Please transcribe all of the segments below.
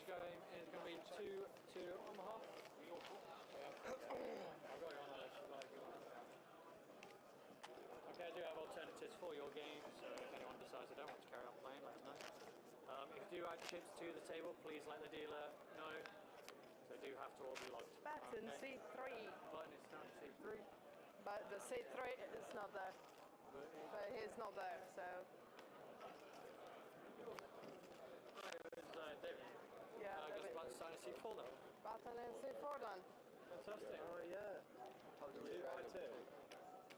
game is going to be 2 to Omaha. I've got you on that. Okay, I do have alternatives for your game, so if anyone decides they don't want to carry on playing, let us know. If you do add chips to the table, please let the dealer know. They do have to all be logged. Button okay. C3. Button is not C3. But the C3 is not there. But he's not there, so... David. Yeah, I guess button starting C4 though. Button in C4 then. Fantastic. Oh yeah. How do you ride too?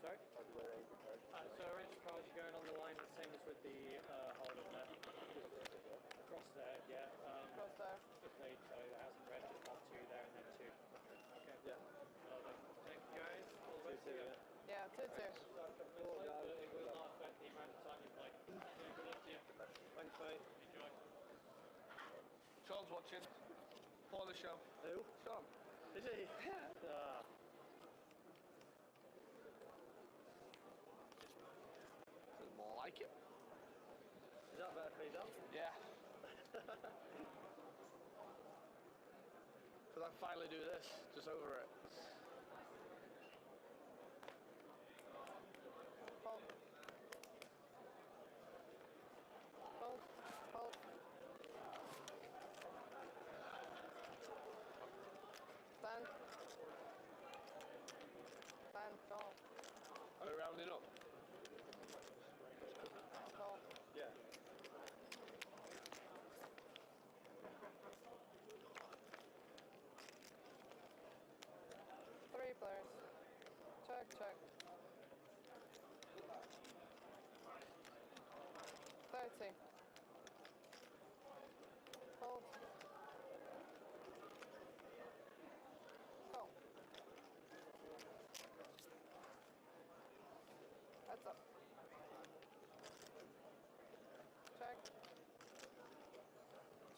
Sorry? How do I rate the card? So orange cards are going on the line, the same as with the holder there. Across there, yeah. Across there. Just played, so it hasn't read, just got 2 there and then 2. Okay. Yeah. Thank you guys. All the best. 2-2, yeah. 2-2. It will not affect the amount of time you play. Good luck to you. Thanks, mate. Enjoy. Sean's watching. For the show. Who? Sean. Is he? Yeah. Feels more like it. Is that better for yourself? Yeah. Because I finally do this, just over it. Hold. Hold. Hold. Stand. Stand. Call. Are we rounding up? Call. Yeah. Three players. Check, check. 30. Hold. Go. Heads up. Check.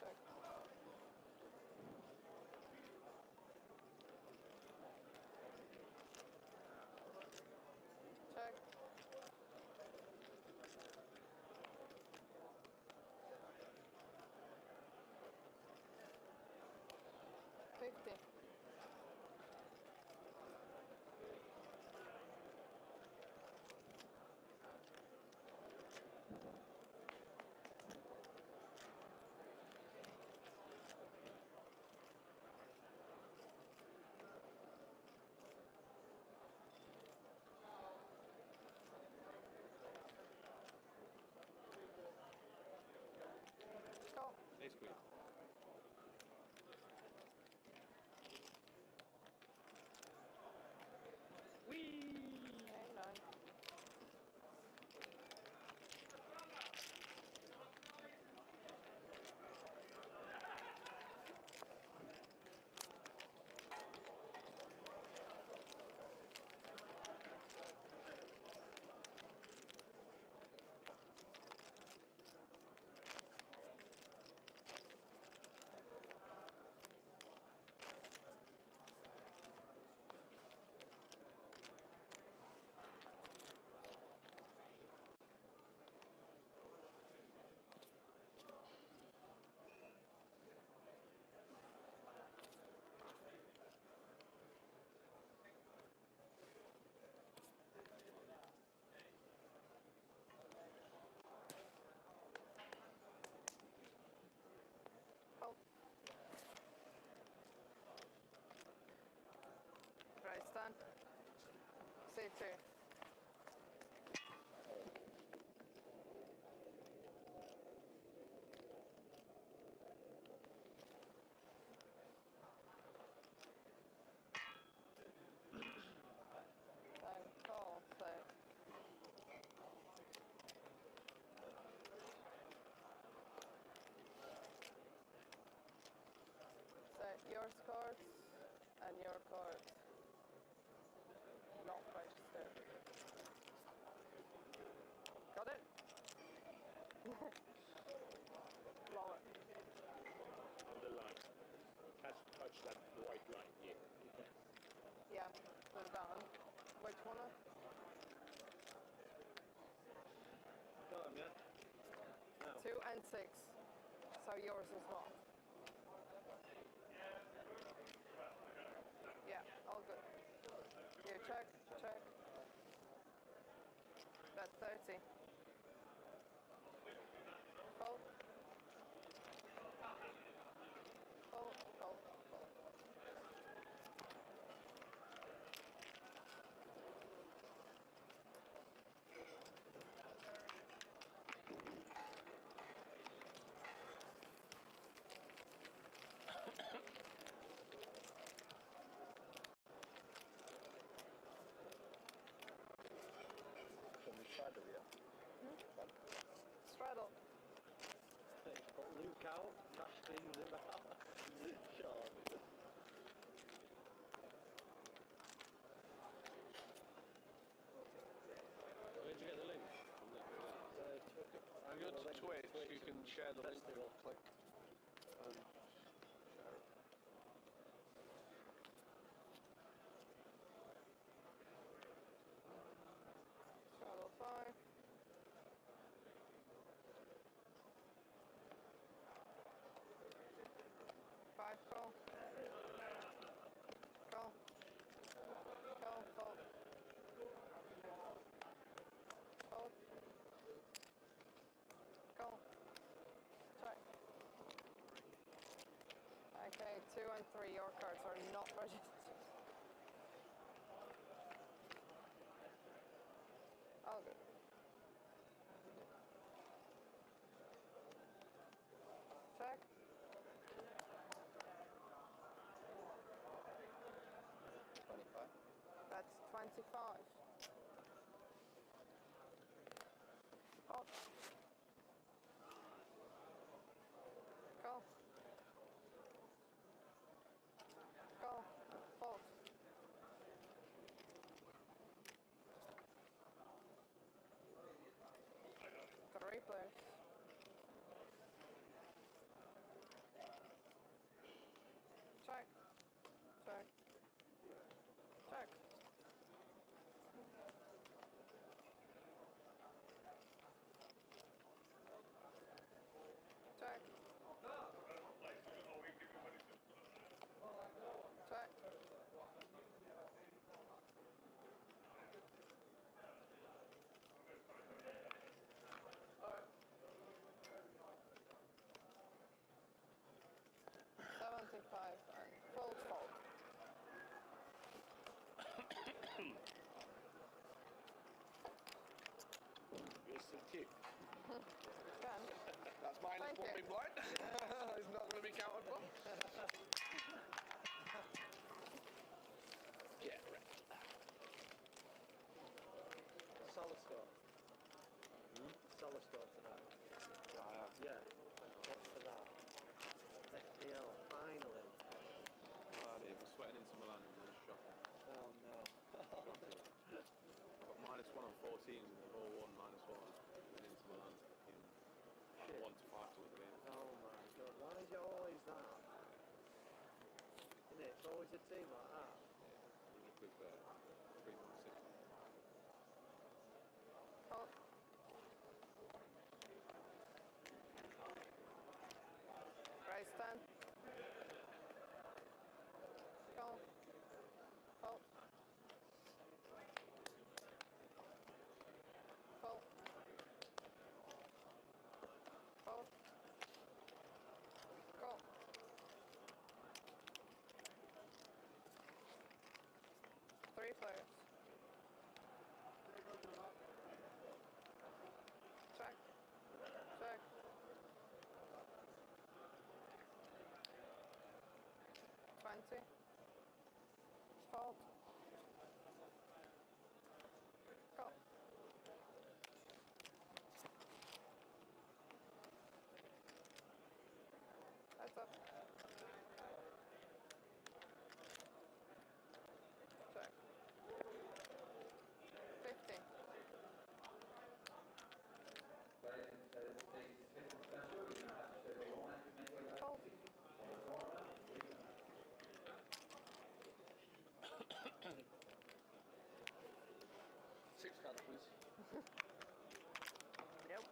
Check. Check. $50. Go. Nice queen. Whee! Hang on. Hold. Right, stand. C2. Then call, set. Set your scores and your cards. Not registered. Got it? Lower. On the line. Touch that white line here. Yeah, put it down. Which one? Got him, yeah? No. 2 and 6. So yours as well. bet 30. Fold. Fold, fold, fold. From the shadow, yeah. Straddle. Got Luke out, cash things about. Sure. Where'd you get the link? If you go to Twitch, you can share the link. Click. And share it. Straddle 5. Five, call. Call. Call, fold. Fold. Call. Check. Okay, 2 and 3, your cards are not registered. All good. Check. 25. That's 25. Call. Call. Call. Fold. Three players. Check. Check. Check. Check. Check. $75 and fold, fold. Goes to the tip. Can. That's minus Thank one you. big blind. It's not going to be counted for. Get wrecked. Solid score. Solid score tonight. Yeah. What's for that? FPL, finally. It was sweating into Milan and it was shocking. Oh no. Got -1 on 14s and they've all won -1. And into Milan, Shit. 1 to 5 to win the game. Oh my god, why is it always that? Isn't it? It's always a team like that. With 3.6. Fold. Raise 10. Call. Fold. Fold. Fold. Call. Three players. Check. Check. $20. Fold. Go. Heads up. Check. 50. Fold. Six cards, please. Nope.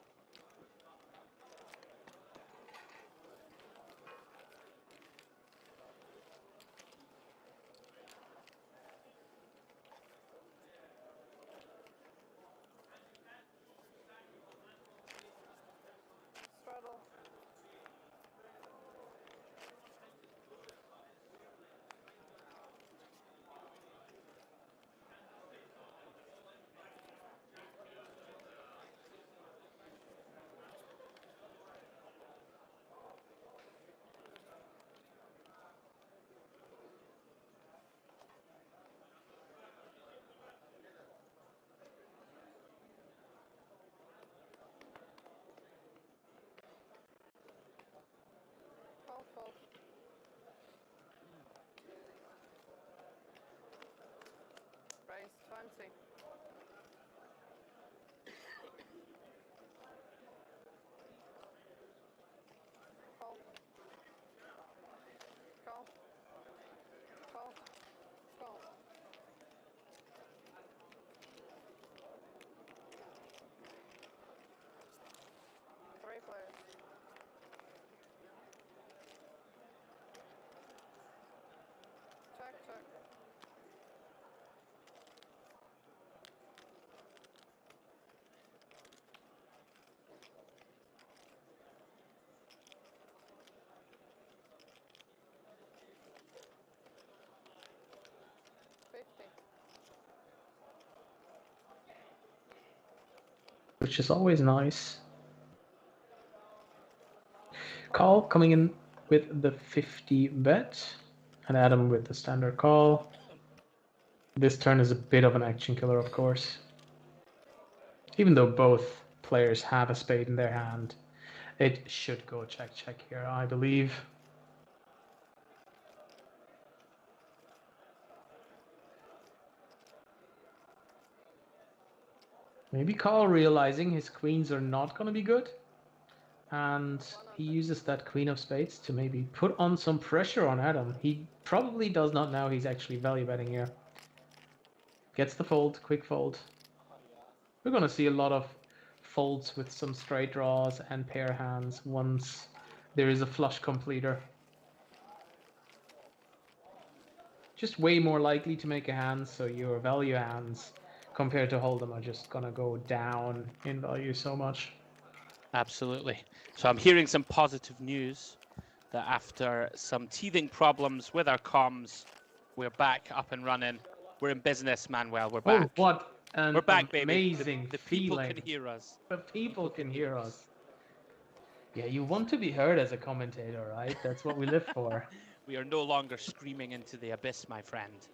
which is always nice. Call coming in with the 50 bet, and Adam with the standard call. This turn is a bit of an action killer, of course. Even though both players have a spade in their hand, it should go check here, I believe. Maybe Carl realizing his queens are not going to be good. And he uses that queen of spades to maybe put on some pressure on Adam. He probably does not know he's actually value betting here. Gets the fold, quick fold. We're going to see a lot of folds with some straight draws and pair hands once there is a flush completer. Just way more likely to make a hand, so your value hands compared to hold'em are just going to go down in value so much. Absolutely. So I'm hearing some positive news that after some teething problems with our comms, we're back up and running. We're in business, Manuel. We're back. Oh, what an we're back, baby. Amazing the feeling. People can hear us. The people can hear us. Yeah, you want to be heard as a commentator, right? That's what we live for. We are no longer screaming into the abyss, my friend.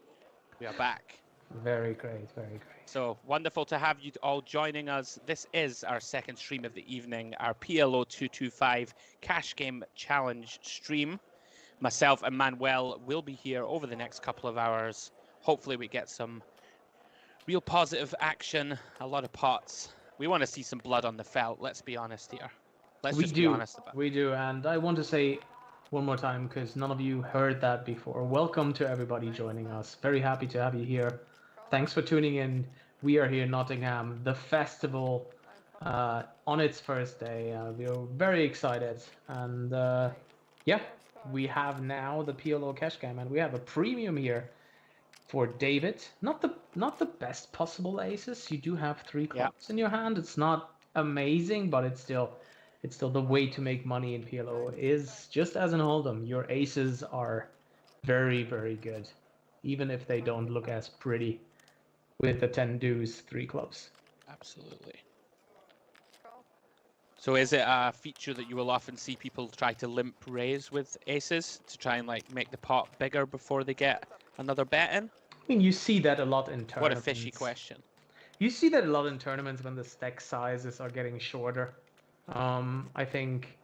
We are back. Very great, very great. So wonderful to have you all joining us. This is our second stream of the evening, our PLO 225 Cash Game Challenge stream. Myself and Manuel will be here over the next couple of hours. Hopefully we get some real positive action, a lot of pots. We want to see some blood on the felt, let's be honest here. Let's just be honest about it. We do, and I want to say one more time, because none of you heard that before. Welcome to everybody joining us. Very happy to have you here. Thanks for tuning in. We are here in Nottingham, the festival on its first day. We are very excited, and yeah, we have now the PLO cash game, and we have a premium here for David. Not the best possible aces. You do have 3 clubs in your hand. It's not amazing, but it's still the way to make money in PLO is just as in hold'em. Your aces are very, very good, even if they don't look as pretty with the 10 deuce, 3 clubs. Absolutely. So is it a feature that you will often see people try to limp raise with aces to try and like make the pot bigger before they get another bet in? I mean, you see that a lot in tournaments. What a fishy question. You see that a lot in tournaments when the stack sizes are getting shorter. I think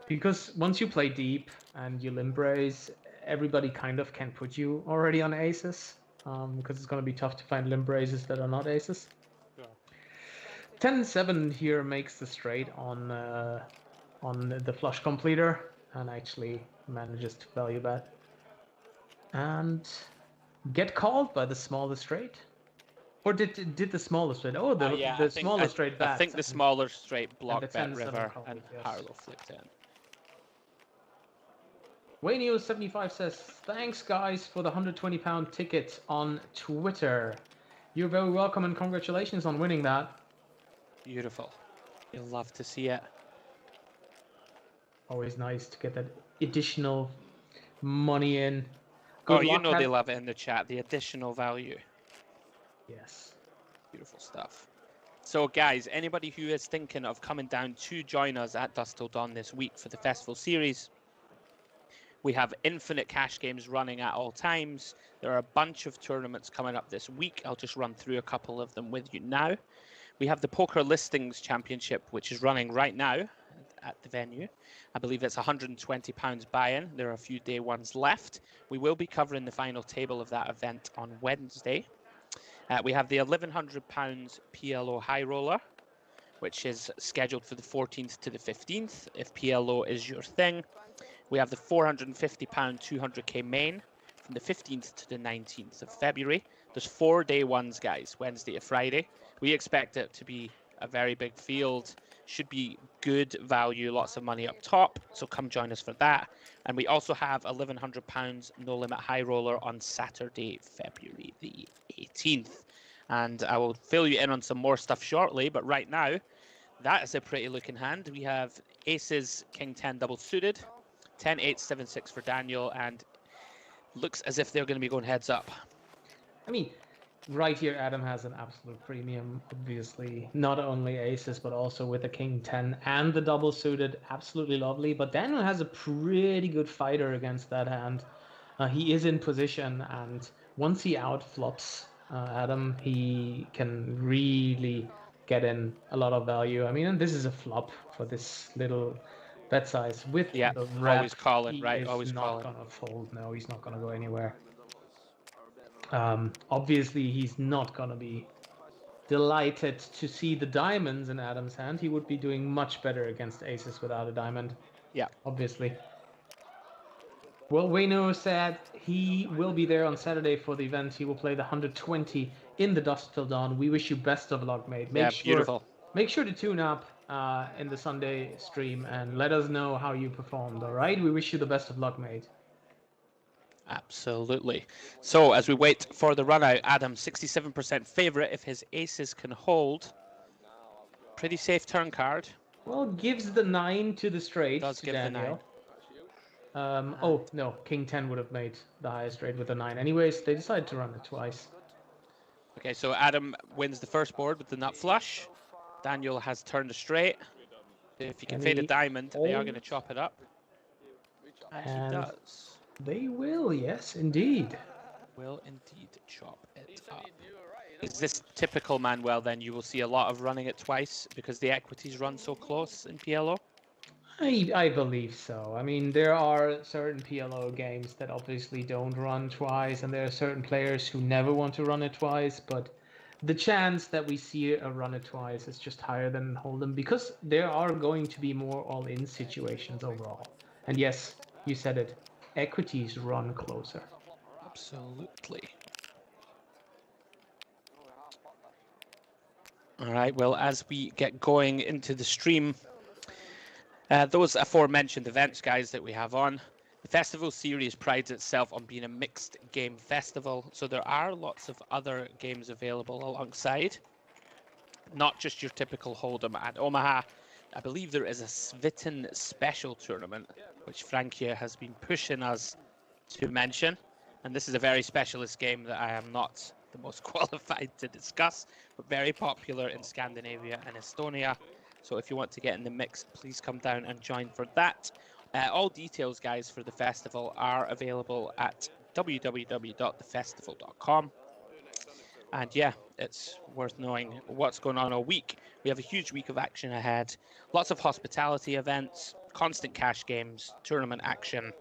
because once you play deep and you limp raise, everybody kind of can put you already on aces. Because it's going to be tough to find limp raises that are not aces. Yeah. 10-7 here makes the straight on the flush completer and actually manages to value bet and get called by the smallest straight. Or did the smaller straight? Oh, the smaller straight bet. I think the smaller straight blocked bet river and Harlow flipped in. Wayne75 says, thanks guys for the £120 ticket on Twitter. You're very welcome and congratulations on winning that. Beautiful. You'll love to see it. Always nice to get that additional money in. Good you know they love it in the chat, the additional value. Yes. Beautiful stuff. So guys, anybody who is thinking of coming down to join us at Dusk Till Dawn this week for the festival series, we have infinite cash games running at all times. There are a bunch of tournaments coming up this week. I'll just run through a couple of them with you now. We have the Poker Listings Championship, which is running right now at the venue. I believe it's £120 buy-in. There are a few day ones left. We will be covering the final table of that event on Wednesday. We have the £1,100 PLO High Roller, which is scheduled for the 14th to the 15th, if PLO is your thing. We have the £450 200k main from the 15th to the 19th of February. There's 4 day ones, guys, Wednesday to Friday. We expect it to be a very big field. Should be good value, lots of money up top. So come join us for that. And we also have £1,100 no limit high roller on Saturday, February the 18th. And I will fill you in on some more stuff shortly. But right now, that is a pretty looking hand. We have aces, king 10 double suited. 10-8, 7-6 for Daniel, and looks as if they're going to be going heads up. I mean, right here, Adam has an absolute premium, obviously. Not only aces, but also with the king 10 and the double suited. Absolutely lovely. But Daniel has a pretty good fighter against that hand. He is in position, and once he outflops Adam, he can really get in a lot of value. I mean, and this is a flop for this little bet size. With Yeah, the rep, always call it, he right? is Always not call it. gonna fold. No, he's not gonna go anywhere. Obviously, he's not gonna be delighted to see the diamonds in Adam's hand. He would be doing much better against aces without a diamond. Yeah. Obviously. Well, Wayno said he will be there on Saturday for the event. He will play the 120 in the Dusk Till Dawn. We wish you best of luck, mate. Beautiful. Make sure to tune up in the Sunday stream and let us know how you performed, all right? We wish you the best of luck, mate. Absolutely. So as we wait for the run out, Adam, 67% favourite if his aces can hold. Pretty safe turn card. Well, gives the 9 to the straight. Does to give Daniel. the 9. Oh, no, king 10 would have made the highest rate with the 9. Anyways, they decided to run it twice. Okay, so Adam wins the first board with the nut flush. Daniel has turned a straight. If he can fade a diamond, they are going to chop it up. And he does. They will, yes, indeed. Will indeed chop it up. Is this typical, Manuel, then? You will see a lot of running it twice because the equities run so close in PLO? I believe so. I mean, there are certain PLO games that obviously don't run twice, and there are certain players who never want to run it twice, but the chance that we see a run it twice is just higher than Hold'em because there are going to be more all-in situations overall. And yes, you said it. Equities run closer. Absolutely. All right, well, as we get going into the stream, those aforementioned events, guys, that we have on, the festival series prides itself on being a mixed game festival, so there are lots of other games available alongside, not just your typical Hold'em at Omaha. I believe there is a Svitten special tournament, which Frankia has been pushing us to mention. And this is a very specialist game that I am not the most qualified to discuss, but very popular in Scandinavia and Estonia. So if you want to get in the mix, please come down and join for that. All details, guys, for the festival are available at www.thefestival.com. And yeah, it's worth knowing what's going on all week. We have a huge week of action ahead. Lots of hospitality events, constant cash games, tournament action,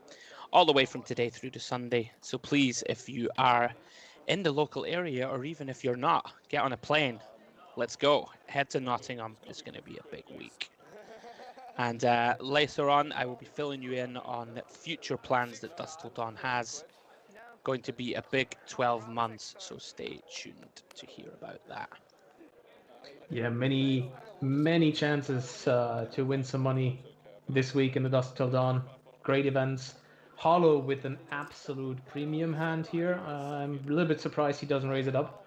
all the way from today through to Sunday. So please, if you are in the local area, or even if you're not, get on a plane. Let's go. Head to Nottingham. It's going to be a big week. And later on, I will be filling you in on future plans that Dusk Till Dawn has. Going to be a big 12 months, so stay tuned to hear about that. Yeah, many chances to win some money this week in the Dusk Till Dawn. Great events. Hollow with an absolute premium hand here. I'm a little bit surprised he doesn't raise it up,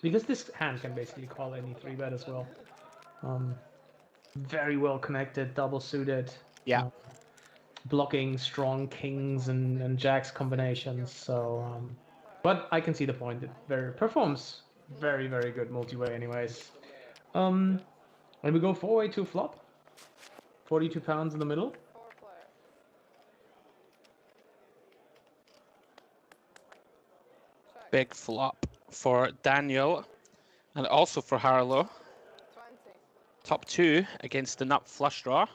because this hand can basically call any 3-bet as well. Very well connected, double suited. Yeah. Blocking strong kings and jacks combinations. So, but I can see the point. It performs very good multi-way, anyways. And we go 4-way to flop. 42 pounds in the middle. Big flop for Daniel and also for Harlow. 20. Top 2 against the nut flush draw.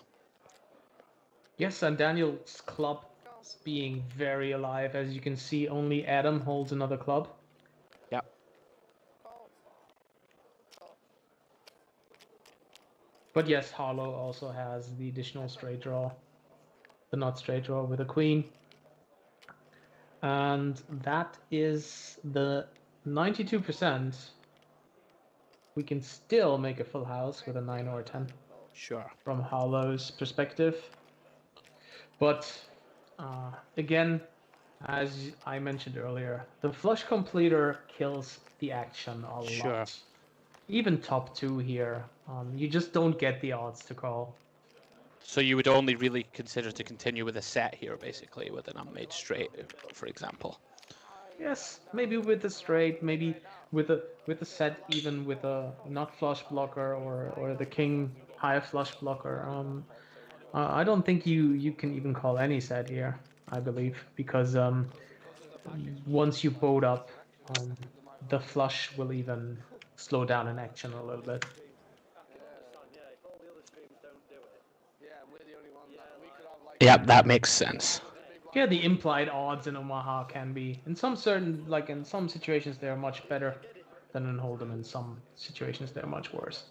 Yes, and Daniel's club is being very alive. As you can see, only Adam holds another club. Yep. But yes, Harlow also has the additional straight draw. The nut straight draw with a queen. And that is the 92%. We can still make a full house with a 9 or a 10. Sure. From Harlow's perspective. But again, as I mentioned earlier, the flush completer kills the action a lot. Even top 2 here, you just don't get the odds to call. So you would only really consider to continue with a set here, basically, with an unmade straight, for example. Yes, maybe with the straight, maybe with the set, even with a not flush blocker or the king high flush blocker. I don't think you can even call any set here. I believe because once you boat up, the flush will even slow down in action a little bit. Yeah, if all the other streams don't do it. Yeah, and we're the only one that we could have like. Yep, that makes sense. Yeah, the implied odds in Omaha can be in some situations they're much better than in Hold'em. In some situations they're much worse.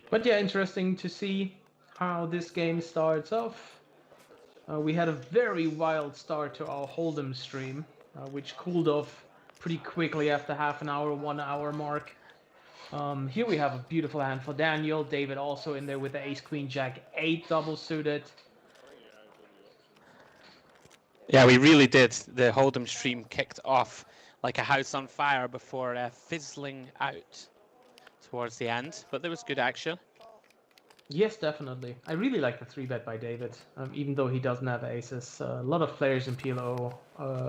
But yeah, interesting to see how this game starts off. We had a very wild start to our Hold'em stream, which cooled off pretty quickly after half an hour, 1 hour mark. Here we have a beautiful hand for Daniel. David also in there with the Ace Queen Jack 8 double suited. Yeah, we really did. The Hold'em stream kicked off like a house on fire before fizzling out towards the end, but there was good action. Yes, definitely. I really like the 3-bet by David, even though he doesn't have aces. A lot of players in PLO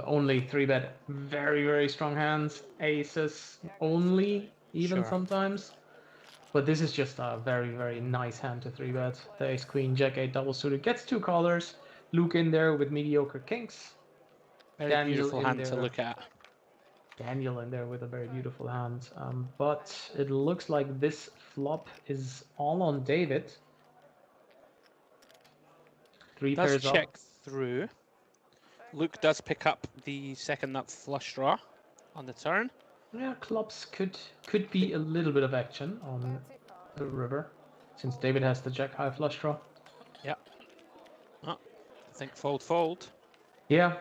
only 3-bet very, very strong hands. Aces only, even Sure. sometimes. But this is just a very, very nice hand to 3-bet. The Ace Queen Jack 8 double suited gets 2 callers. Luke in there with mediocre kings. Very Daniel beautiful in hand to there. look at. Daniel in there with a very beautiful hand. But it looks like this flop is all on David. 3 Does pairs check up. through. Luke does pick up the second nut flush draw on the turn. Yeah, clubs could be a little bit of action on the river, since David has the jack high flush draw. Yep. Oh, I think fold. Yeah.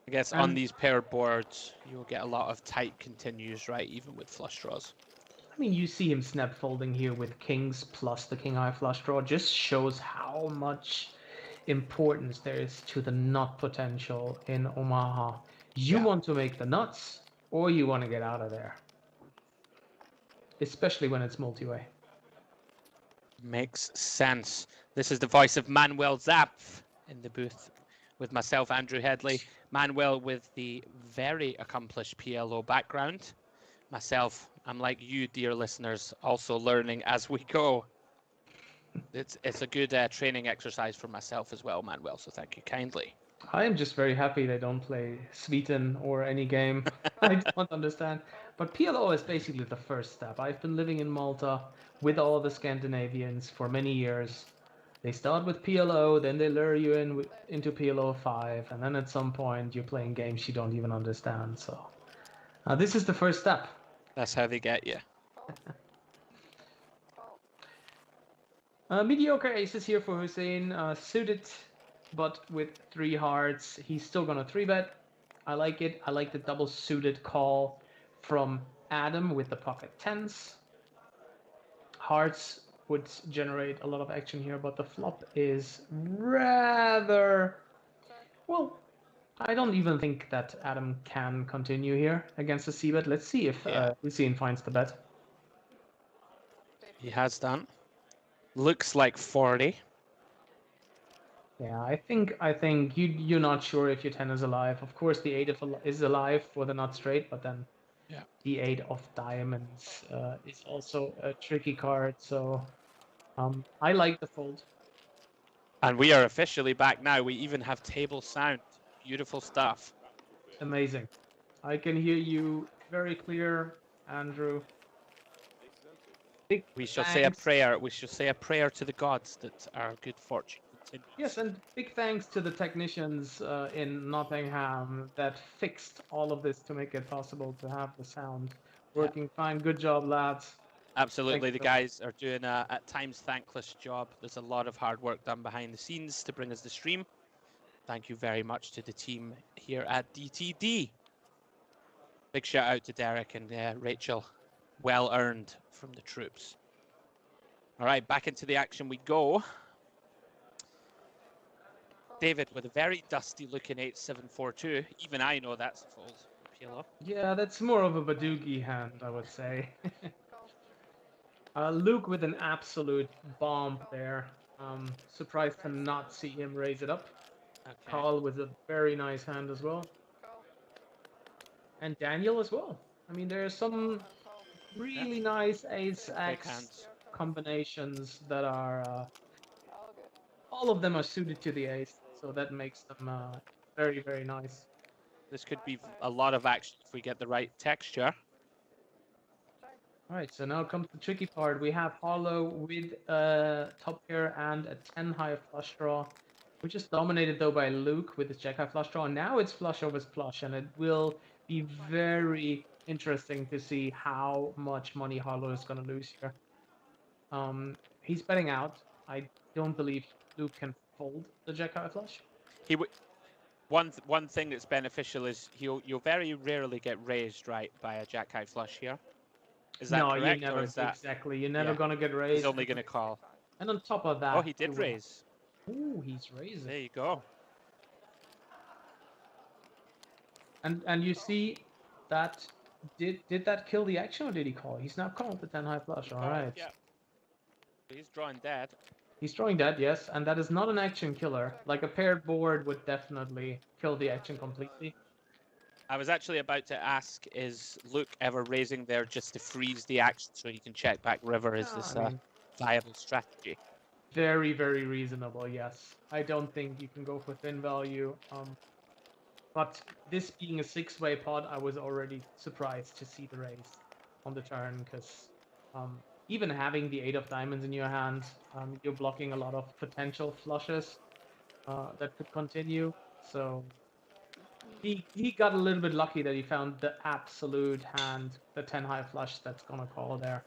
I guess on these paired boards, you'll get a lot of tight continues, right, even with flush draws. I mean, you see him snap folding here with kings plus the king high flush draw. Just shows how much importance there is to the nut potential in Omaha. You want to make the nuts, or you want to get out of there. Especially when it's multi-way. Makes sense. This is the voice of Manuel Zapf in the booth with myself, Andrew Hedley. Manuel with the very accomplished PLO background. Myself, I'm like you, dear listeners, also learning as we go. It's a good training exercise for myself as well, Manuel, so thank you kindly. I am just very happy they don't play Sweden or any game. I don't understand. But PLO is basically the first step. I've been living in Malta with all the Scandinavians for many years. They start with PLO, then they lure you into PLO 5, and then at some point you're playing games you don't even understand. So this is the first step. That's how they get you. Mediocre aces here for Hussein. Suited, but with 3 hearts. He's still gonna 3-bet. I like it. I like the double suited call from Adam with the pocket 10s. Hearts would generate a lot of action here, but the flop is rather... Well, I don't even think that Adam can continue here against the c-bet. Let's see if Hussein finds the bet. He has done. Looks like 40. Yeah, I think you're not sure if your 10 is alive. Of course, the 8 is alive for the nut straight, but then the 8 of diamonds is also a tricky card. So I like the fold. And we are officially back now. We even have table sound. Beautiful stuff. Amazing. I can hear you very clear, Andrew. We shall say a prayer. We shall say a prayer to the gods that our good fortune continues. Yes, and big thanks to the technicians in Nottingham that fixed all of this to make it possible to have the sound working fine. Good job, lads. Absolutely, the guys are doing a at times thankless job. There's a lot of hard work done behind the scenes to bring us the stream. Thank you very much to the team here at DTD. Big shout out to Derek and Rachel. Well earned from the troops. All right, back into the action we go. David with a very dusty looking 8-7-4-2. Even I know that's a fold. PLO. Yeah, that's more of a Badoogie hand, I would say. Luke with an absolute bomb there. Surprised to not see him raise it up. Okay. Carl with a very nice hand as well. Call. And Daniel as well. I mean, there's some Call. really nice ace Big X hands. combinations that are All good. all of them are suited to the ace, so that makes them very, very nice. This could be a lot of action if we get the right texture. All right, so now comes the tricky part. We have Harlow with top pair and a 10 high flush draw, which is dominated though by Luke with his jack high flush draw. Now it's flush over flush, and it will be very interesting to see how much money Harlow is going to lose here. He's betting out. I don't believe Luke can fold the jack high flush. He would. One thing that's beneficial is you'll very rarely get raised right by a jack high flush here. Is that No, correct, you're never or is that exactly. You're never yeah. gonna get raised. He's only going to call? And on top of that, Oh, he did you will- raise. Ooh, he's raising. There you go. And you see that did that kill the action or did he call? He's now called the 10 high flush. All right. Yeah. He's drawing dead. He's drawing that, yes, and that is not an action killer. Like a paired board would definitely kill the action completely. I was actually about to ask, is Luke ever raising there just to freeze the action so he can check back river? Is this I a mean, viable strategy? very, very reasonable, yes. I don't think you can go for thin value. But this being a 6-way pot, I was already surprised to see the raise on the turn, because even having the 8 of diamonds in your hand, you're blocking a lot of potential flushes that could continue. So he got a little bit lucky that he found the absolute hand, the 10 high flush that's gonna call there.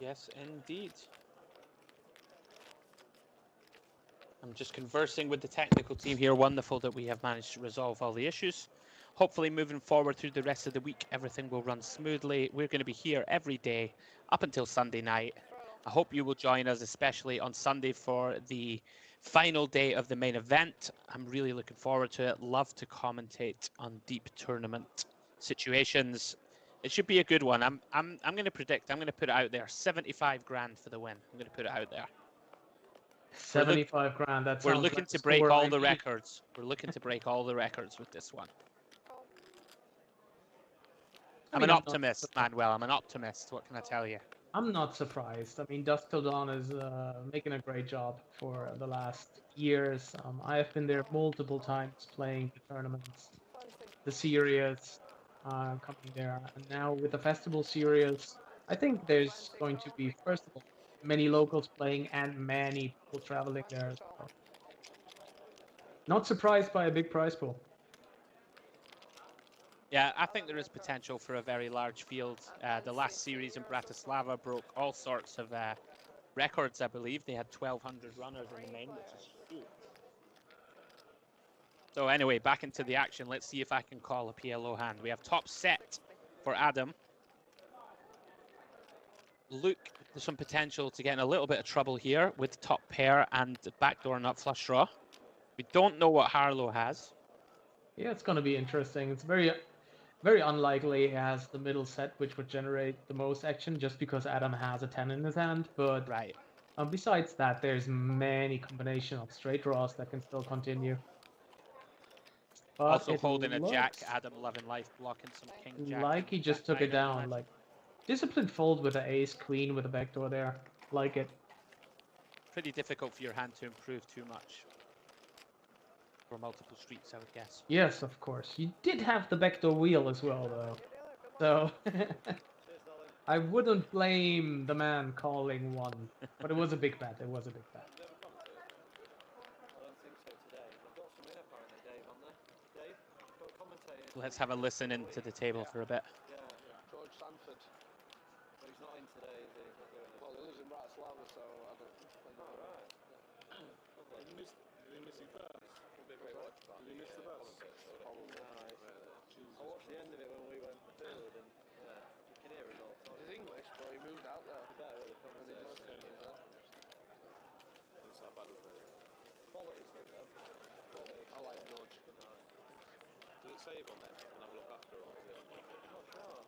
Yes, indeed. I'm just conversing with the technical team here. Wonderful that we have managed to resolve all the issues. Hopefully moving forward through the rest of the week, everything will run smoothly. We're going to be here every day up until Sunday night. I hope you will join us, especially on Sunday for the final day of the main event. I'm really looking forward to it. Love to commentate on deep tournament situations. It should be a good one. I'm going to predict, I'm going to put it out there, 75 grand for the win. I'm going to put it out there. 75 grand. That We're sounds looking like to the break score all I the need. records. We're looking to break all the records with this one. I'm an optimist, Manuel. I'm an optimist. What can I tell you? I'm not surprised. I mean, Dusk Till Dawn is making a great job for the last years. I have been there multiple times playing the tournaments, the series, coming there, and now with the festival series, I think there's going to be, first of all, many locals playing and many people traveling there as well. Not surprised by a big prize pool. Yeah, I think there is potential for a very large field. The last series in Bratislava broke all sorts of records, I believe. They had 1,200 runners in the main, which is huge. So anyway, back into the action. Let's see if I can call a PLO hand. We have top set for Adam. Luke, there's some potential to get in a little bit of trouble here with top pair and backdoor nut flush draw. We don't know what Harlow has. Yeah, it's going to be interesting. It's very unlikely he has the middle set, which would generate the most action, just because Adam has a 10 in his hand. But right. Besides that, there's many combination of straight draws that can still continue. But also holding a jack, Adam 11 life, blocking some king jack. Like he just took it down. Like disciplined fold with an ace queen with a backdoor there. Like it. Pretty difficult for your hand to improve too much. For multiple streets, I would guess. Yes, of course. You did have the backdoor wheel as well, though. So I wouldn't blame the man calling one, but it was a big bet. It was a big bet. Let's have a listen into the table for a bit. George Sanford. But he's not in today, is he? Well, he lives in Bratislava, so I don't know. Oh, right. Did he miss it first? Did he miss the bus? I watched the end of it when we went forward, and you can hear it all. He's English, but he moved out there. Better with the commentators. That's how bad it was. Quality stuff, though. Quality. I like George. Did it save on there? And have a look after or is it? I'm not sure.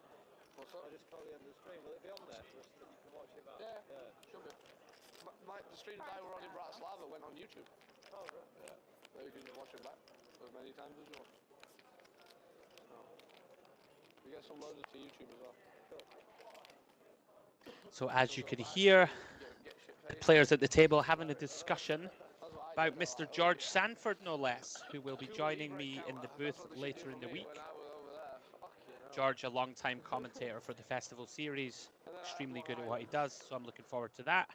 What's that? I just caught the end of the stream. Will it be on there for us that you can watch it back? Yeah, should be. The stream that I were on in Bratislava went on YouTube. Yeah. So you can watch it back as many times as you want. You get some loaded to YouTube as well. So as you could hear, the players at the table having a discussion about Mr. George Sanford, no less, who will be joining me in the booth later in the week. George, a long-time commentator for the festival series, extremely good at what he does, so I'm looking forward to that.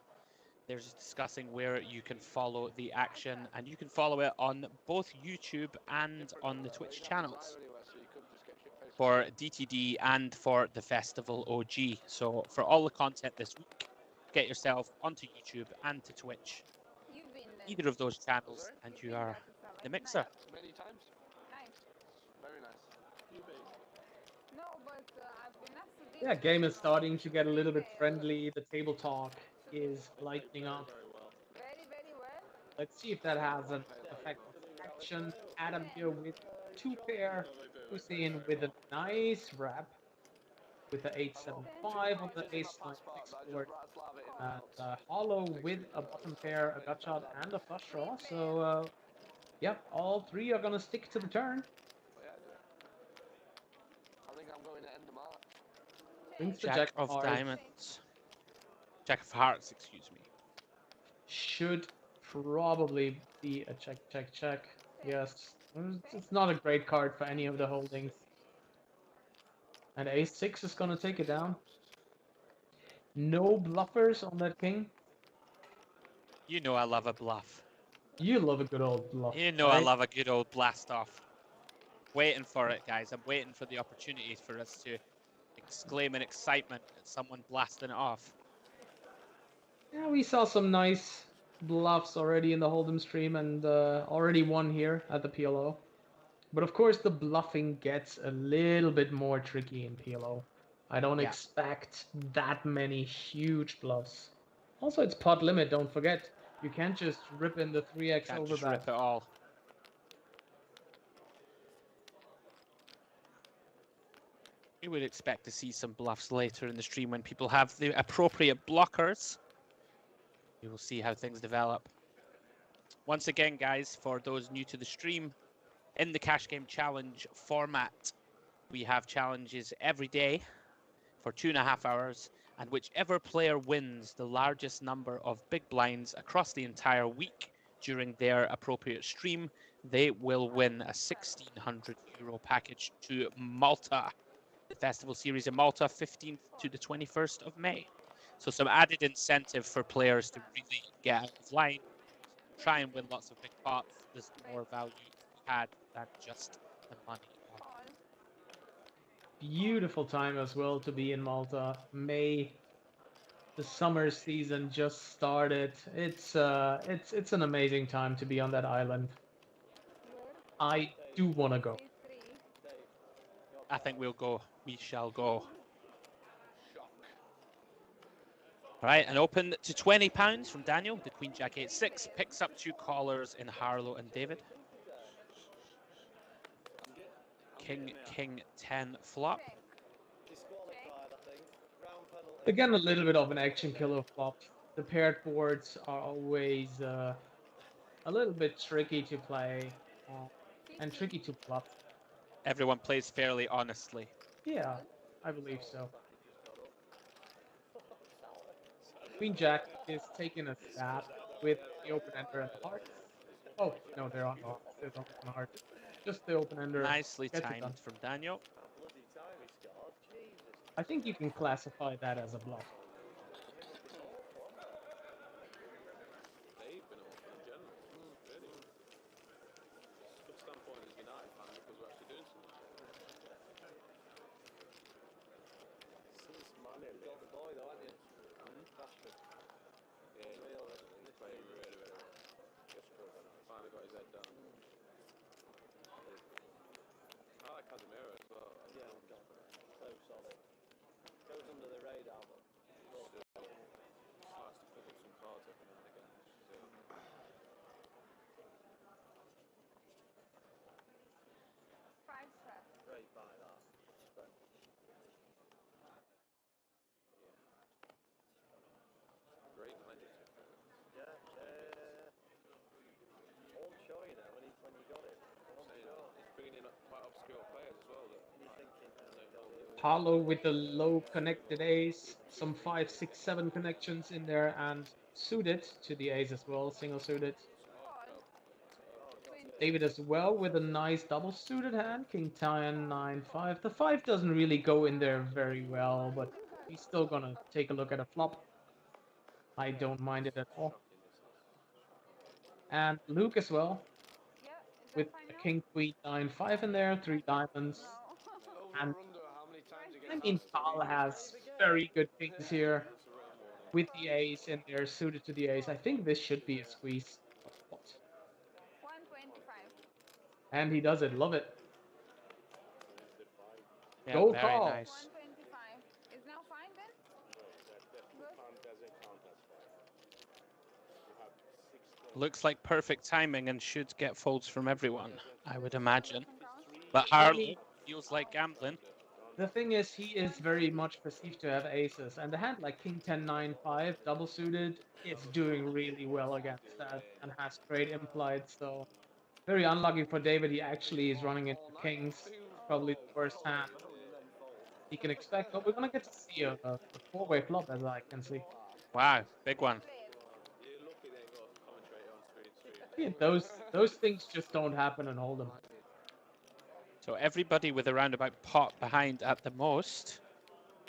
There's discussing where you can follow the action, and you can follow it on both YouTube and on the Twitch channels for DTD and for the festival OG. So for all the content this week, get yourself onto YouTube and to Twitch, either of those channels, and you are the mixer. Many times. Nice. Very nice. No, but I've been asked to Yeah, game is starting to get a little bit friendly. The table talk is lightening up. very, very well. Let's see if that has an effect on action. Adam here with 2 pair. Hussein with a nice wrap with the 875 on the ace 9-6 board. And Hollow with a bottom pair, a gut shot, and a flush draw. So, yep, all 3 are gonna stick to the turn. I think I'm going to end the march. Brings the Jack of of hearts. diamonds. Jack of hearts, excuse me. Should probably be a check, check, check. Yes, it's not a great card for any of the holdings. And ace 6 is gonna take it down. No bluffers on that king. You know I love a bluff. You love a good old bluff. You know I love a good old blast off. Waiting for it, guys. I'm waiting for the opportunity for us to exclaim in excitement at someone blasting it off. Yeah, we saw some nice bluffs already in the Hold'em stream, and already won here at the PLO. But of course, the bluffing gets a little bit more tricky in PLO. I don't expect that many huge bluffs. Also, it's pot limit, don't forget. You can't just rip in the 3x Can't just overbet. rip it all. We would expect to see some bluffs later in the stream when people have the appropriate blockers. We will see how things develop. Once again, guys, for those new to the stream, in the Cash Game Challenge format, we have challenges every day for 2.5 hours, and whichever player wins the largest number of big blinds across the entire week during their appropriate stream, they will win a €1,600 package to Malta. The festival series in Malta, 15th to the 21st of May. So some added incentive for players to really get out of line, try and win lots of big pots. There's more value to be had than just the money. Beautiful time as well to be in Malta. May, the summer season just started. It's an amazing time to be on that island. I do want to go. I think we'll go. We shall go. All right, an open to £20 from Daniel. The Queen Jack 8-6 picks up 2 callers in Harlow and David. King 10 flop. Again, a little bit of an action killer flop. The paired boards are always a little bit tricky to play and tricky to bluff. Everyone plays fairly honestly. Yeah, I believe so. Queen Jack is taking a stab with the open ender and the heart. Oh, no, they're on the heart. There's on the heart. Just the open ender. Nicely timed from Daniel. I think you can classify that as a bluff. Hollow with the low connected ace, some 5, 6, 7 connections in there, and suited to the ace as well, single suited. David as well with a nice double suited hand, king 10, 9, 5. The 5 doesn't really go in there very well, but he's still gonna take a look at a flop. I don't mind it at all. And Luke as well, with a king, queen, 9, 5 in there, 3 diamonds. And I mean, Carl has very good kings here with the ace and they're suited to the ace. I think this should be a squeeze. 125. And he does it. Love it. Yeah, Go very Carl. nice. 125. Is now fine then? Looks like perfect timing and should get folds from everyone, I would imagine. But I Harlow mean, feels like gambling. the thing is, he is very much perceived to have aces, and the hand like king 10, 9, 5, double suited, is doing really well against that and has great implied. So very unlucky for David. He actually is running into kings. Probably the worst hand he can expect, but we're gonna get to see a four-way flop as I can see. Wow, big one. Yeah, those things just don't happen in Hold'em. So everybody with a roundabout pot behind at the most.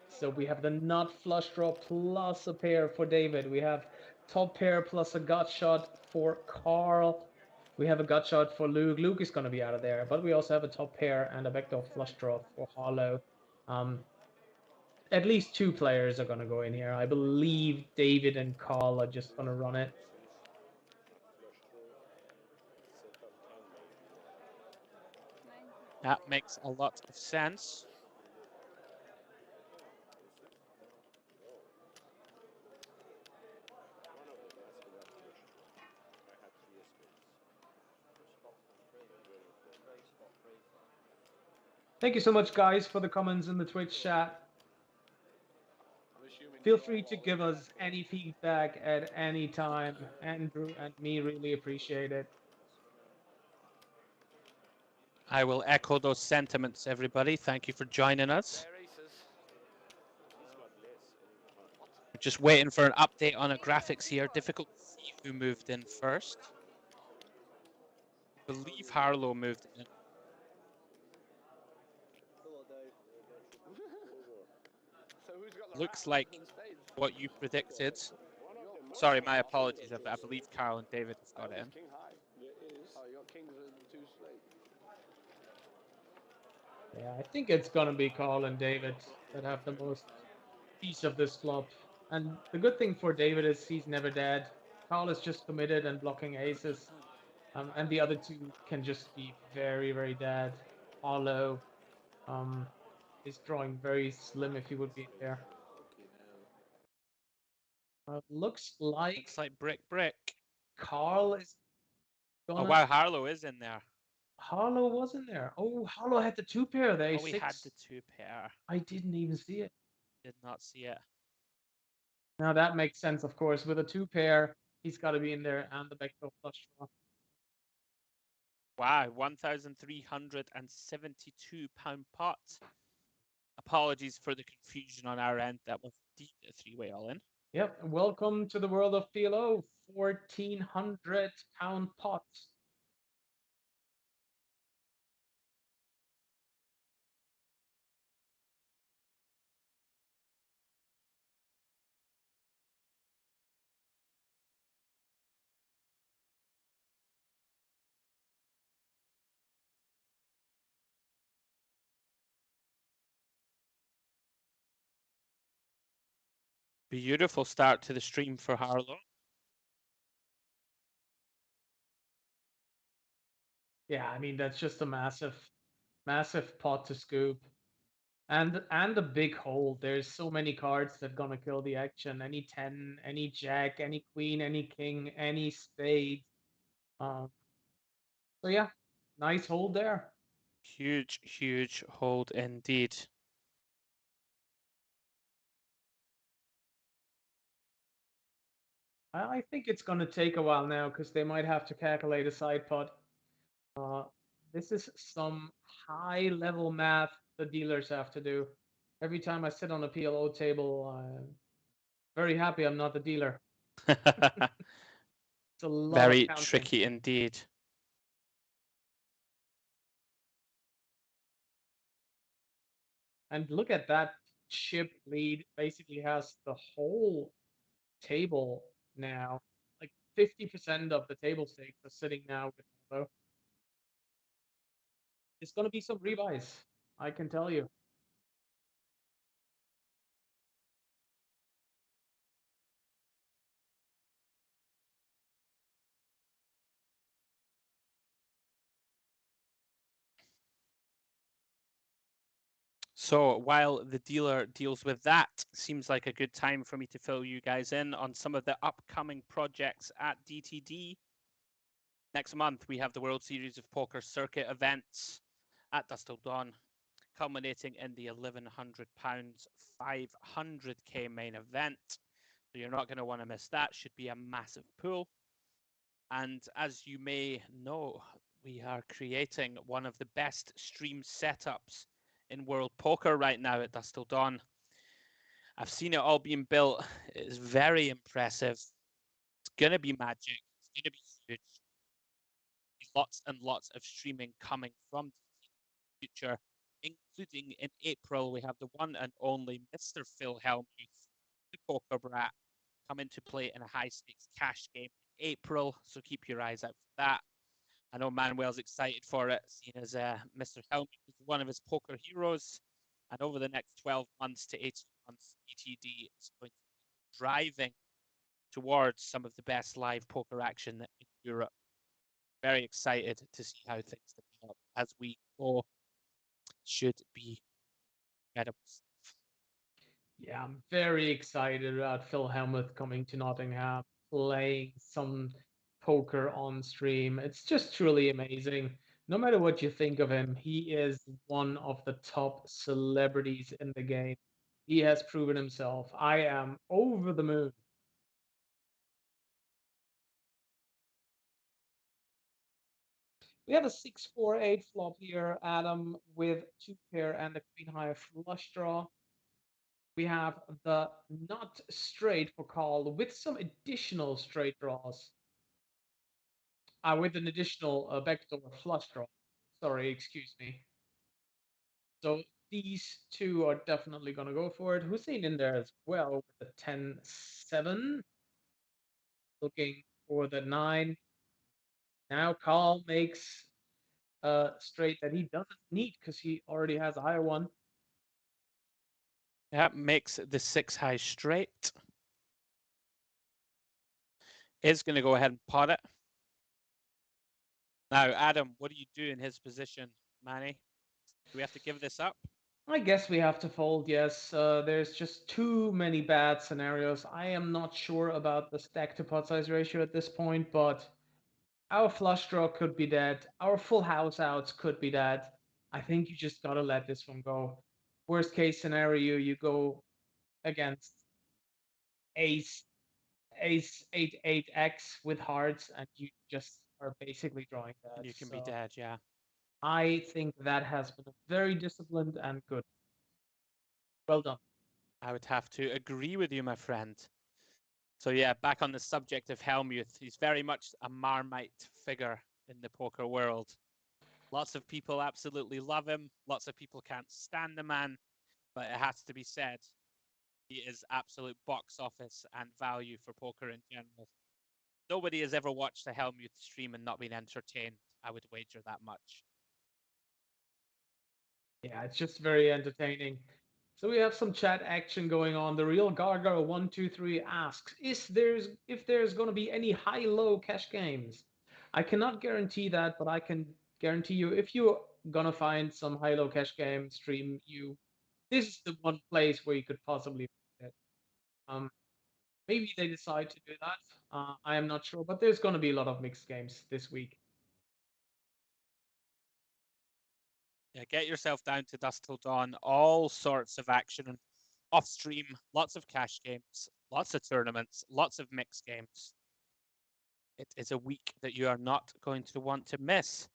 So we have the nut flush draw plus a pair for David. We have top pair plus a gut shot for Carl. We have a gut shot for Luke. Luke is going to be out of there, but we also have a top pair and a backdoor flush draw for Harlow. At least 2 players are going to go in here. I believe David and Carl are just going to run it. That makes a lot of sense. Thank you so much, guys, for the comments in the Twitch chat. Feel free to give us any feedback at any time. Andrew and me really appreciate it. I will echo those sentiments, everybody. Thank you for joining us. We're just waiting for an update on the graphics here. Difficult to see who moved in first. I believe Harlow moved in. Looks like what you predicted. Sorry, my apologies. I believe Carl and David have got it in. Yeah, I think it's gonna be Carl and David that have the most piece of this flop. And the good thing for David is he's never dead. Carl is just committed and blocking aces. And the other 2 can just be very, very dead. Harlow is drawing very slim if he would be there. Looks like brick. Carl is gonna... Oh wow, Harlow is in there. Harlow was in there. Oh, Harlow had the 2 pair there. Oh, we had the 2 pair. I didn't even see it. Did not see it. Now that makes sense, of course. With a 2 pair, he's got to be in there and the backdoor flush draw. Wow, £1,372 pot. Apologies for the confusion on our end. That was indeed a 3-way all-in. Yep, welcome to the world of PLO. £1,400 pot. Beautiful start to the stream for Harlow. Yeah, I mean, that's just a massive, massive pot to scoop. And a big hole. There's so many cards that gonna kill the action. Any 10, any jack, any queen, any king, any spade. So yeah, nice hold there. Huge, huge hold indeed. I think it's gonna take a while now because they might have to calculate a side pot. This is some high level math the dealers have to do. Every time I sit on a PLO table, I'm very happy I'm not the dealer. It's a lot of Very counting. tricky indeed. And look at that chip lead. Basically has the whole table now. Like 50% of the table stakes are sitting now with Aldo. It's going to be some rebuys, I can tell you. So while the dealer deals with that, seems like a good time for me to fill you guys in on some of the upcoming projects at DTD. Next month, we have the World Series of Poker circuit events at Dusk Till Dawn, culminating in the £1,100 500k main event. So you're not going to want to miss that. Should be a massive pool. And as you may know, we are creating one of the best stream setups in World Poker right now at Dusk Till Dawn. I've seen it all being built. It is very impressive. It's going to be magic. It's going to be huge. Lots and lots of streaming coming from the future, including in April, we have the one and only Mr. Phil Hellmuth, the Poker Brat, come into play in a high stakes cash game in April. So keep your eyes out for that. I know Manuel's excited for it, seeing as Mr. Hellmuth is one of his poker heroes. And over the next 12 months to 18 months, ETD is going to be driving towards some of the best live poker action in Europe. Very excited to see how things develop as we go. Should be incredible. Yeah, I'm very excited about Phil Hellmuth coming to Nottingham, playing some poker on stream. It's just truly amazing. No matter what you think of him, he is one of the top celebrities in the game. He has proven himself. I am over the moon. We have a 6-4-8 flop here, Adam, with 2-pair and a queen high flush draw. We have the not straight for call with some additional straight draws. With an additional backdoor flush draw. Sorry, excuse me. So these two are definitely going to go for it. Hussein in there as well with a 10-7. Looking for the 9. Now Carl makes a straight that he doesn't need because he already has a higher one. That makes the 6 high straight. Is going to go ahead and pot it. Now, Adam, what do you do in his position, Manny? Do we have to give this up? I guess we have to fold, yes. There's just too many bad scenarios. I am not sure about the stack to pot size ratio at this point, but our flush draw could be dead. Our full house outs could be dead. I think you just gotta let this one go. Worst case scenario, you go against ace 8-8x with hearts, and you just are basically drawing that. You can be dead, yeah. I think that has been very disciplined and good. Well done. I would have to agree with you, my friend. So yeah, back on the subject of Hellmuth, he's very much a Marmite figure in the poker world. Lots of people absolutely love him. Lots of people can't stand the man, but it has to be said, he is absolute box office and value for poker in general. Nobody has ever watched a Hellmuth stream and not been entertained. I would wager that much. Yeah, it's just very entertaining. So we have some chat action going on. The real Gargar123 asks, if there's going to be any high-low cash games? I cannot guarantee that, but I can guarantee you if you're going to find some high-low cash game stream, this is the one place where you could possibly find it. Maybe they decide to do that. I am not sure, but there's going to be a lot of mixed games this week. Yeah, get yourself down to Dusk Till Dawn. All sorts of action off stream, lots of cash games, lots of tournaments, lots of mixed games. It is a week that you are not going to want to miss.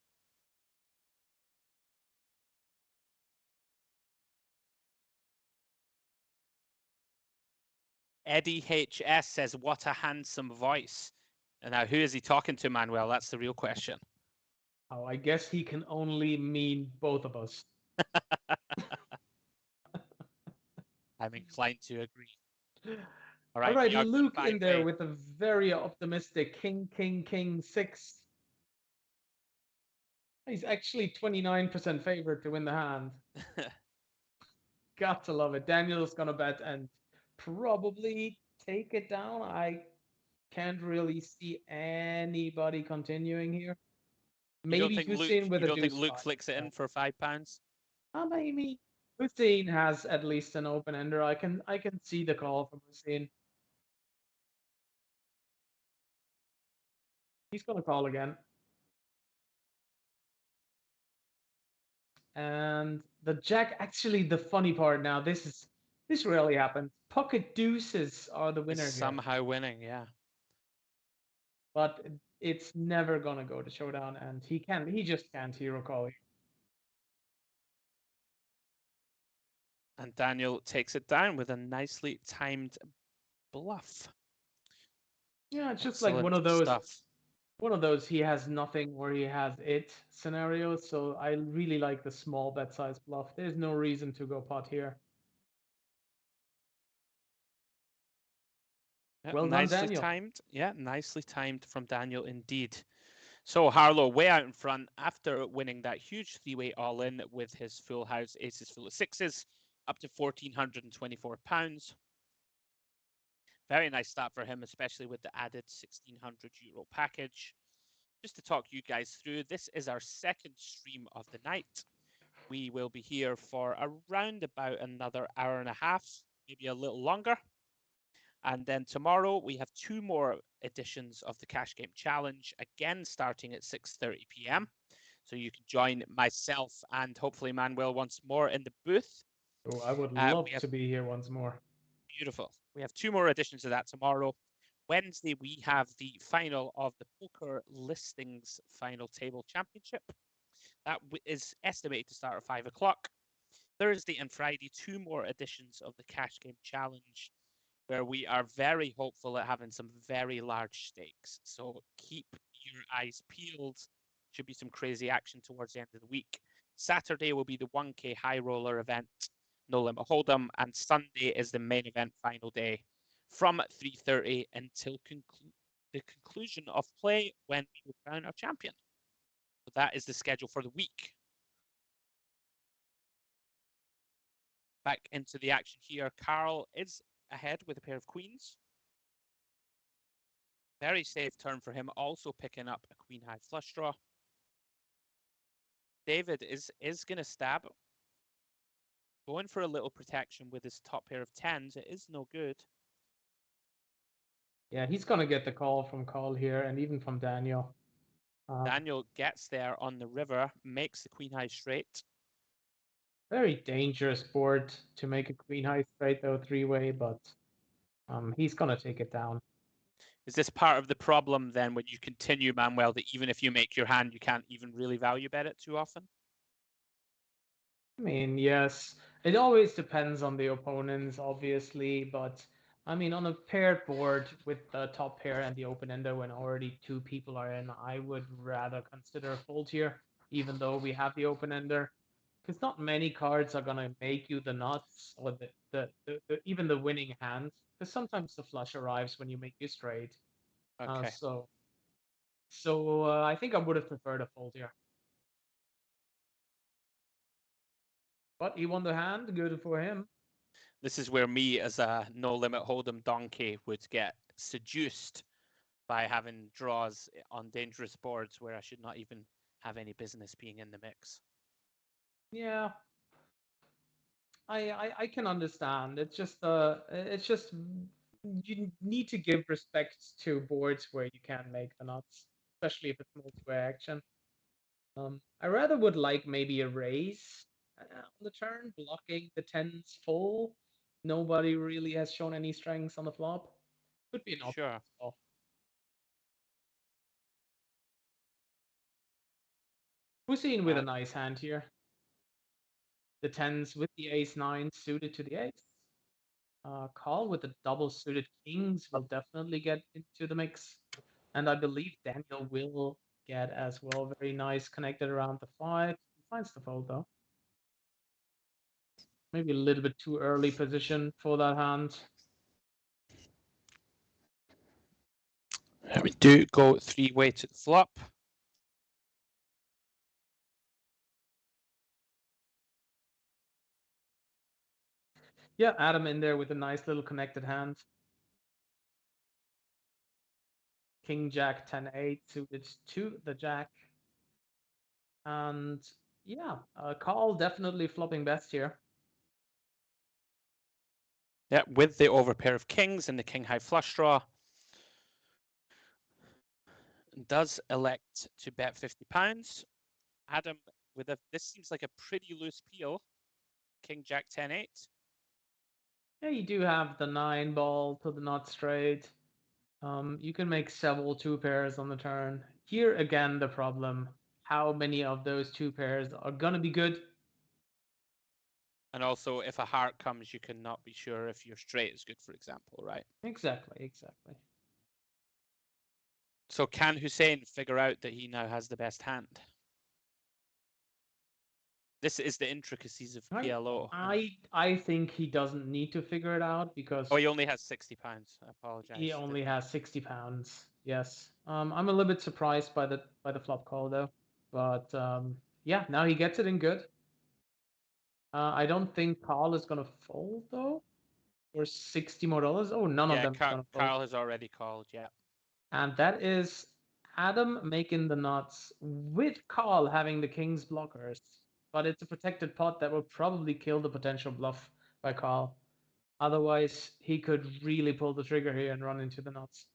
Eddie HS says, "What a handsome voice." And now, who is he talking to, Manuel? That's the real question. Oh, I guess he can only mean both of us. I'm inclined to agree. All All right, right, we are Luke goodbye, in there Ray. with a very optimistic king 6. He's actually 29% favorite to win the hand. Got to love it. Daniel's gonna bet and probably take it down. I can't really see anybody continuing here. You don't Maybe think Luke? Hussein with You a don't think deuce Luke five. flicks it in for £5? Maybe Hussein has at least an open ender. I can see the call from Hussein. He's gonna call again. And the jack, actually the funny part now, this rarely happens. Pocket deuces are the winner Is here. somehow winning, yeah. But it's never gonna go to showdown, and he just can't hero call here. And Daniel takes it down with a nicely timed bluff. Yeah, it's just Excellent like one of stuff. those he has nothing or he has it scenarios. So I really like the small bet size bluff. There's no reason to go pot here. Yeah, Well done, nicely Daniel. timed. Yeah, nicely timed from Daniel indeed. So Harlow way out in front after winning that huge three-way all-in with his full house aces full of sixes, up to £1,424. Very nice start for him, especially with the added €1,600 package. Just to talk you guys through, this is our second stream of the night. We will be here for around about another hour and a half, maybe a little longer. And then tomorrow we have 2 more editions of the Cash Game Challenge, again starting at 6:30 p.m. So you can join myself and hopefully Manuel once more in the booth. Oh, I would love to be here once more. Beautiful. We have 2 more editions of that tomorrow. Wednesday, we have the final of the Poker Listings Final Table Championship. That is estimated to start at 5 o'clock. Thursday and Friday, 2 more editions of the Cash Game Challenge, where we are very hopeful at having some very large stakes. So keep your eyes peeled. Should be some crazy action towards the end of the week. Saturday will be the 1K High Roller event, No Limit Hold'em, and Sunday is the main event final day from 3:30 until the conclusion of play when we will crown our champion. So that is the schedule for the week. Back into the action here. Carl is ahead with a pair of queens. Very safe turn for him, also picking up a queen high flush draw. David is going to stab. Going for a little protection with his top pair of tens. It is no good. Yeah, he's going to get the call from Carl here and even from Daniel. Daniel gets there on the river, makes the queen high straight. Very dangerous board to make a queen high straight though, 3-way, but he's going to take it down. Is this part of the problem then when you continue, Manuel, that even if you make your hand, you can't even really value bet it too often? I mean, yes, it always depends on the opponents, obviously, but I mean, on a paired board with the top pair and the open ender, when already 2 people are in, I would rather consider a fold here, even though we have the open ender, because not many cards are gonna make you the nuts or even the winning hand, because sometimes the flush arrives when you make your straight. Okay. So I think I would have preferred a fold here. But he won the hand, good for him. This is where me, as a no limit hold'em donkey, would get seduced by having draws on dangerous boards where I should not even have any business being in the mix. Yeah, I can understand. It's just you need to give respect to boards where you can make the nuts, especially if it's multi-way action. I rather would like maybe a raise on the turn, blocking the tens full. Nobody really has shown any strengths on the flop. Could be an option Sure. as well. Hussein with a nice hand here. The tens with the ace-9 suited to the ace. Call with the double suited kings will definitely get into the mix. And I believe Daniel will get as well. Very nice, connected around the 5. He finds the fold though. Maybe a little bit too early position for that hand. We do go 3-way to the flop. Yeah, Adam in there with a nice little connected hand. King, Jack, 10, 8 suited to the Jack. And yeah, call definitely flopping best here. Yeah, with the overpair of kings and the king high flush draw. Does elect to bet £50. Adam, this seems like a pretty loose peel. King, Jack, 10, 8. Yeah, you do have the 9 ball to the nut straight. You can make several 2 pairs on the turn. Here again, the problem: how many of those 2 pairs are gonna be good? And also, if a heart comes, you cannot be sure if your straight is good, for example, right? Exactly. So can Hussein figure out that he now has the best hand? This is the intricacies of PLO. I think he doesn't need to figure it out because he only has £60. I apologize. he only has £60. Yes. I'm a little bit surprised by the flop call though, but yeah, now he gets it in good. I don't think Carl is gonna fold though. For $60 more. Oh, none of them is gonna fold. Carl has already called, yeah. And that is Adam making the nuts with Carl having the king's blockers. But it's a protected pot that will probably kill the potential bluff by Carl. Otherwise, he could really pull the trigger here and run into the nuts.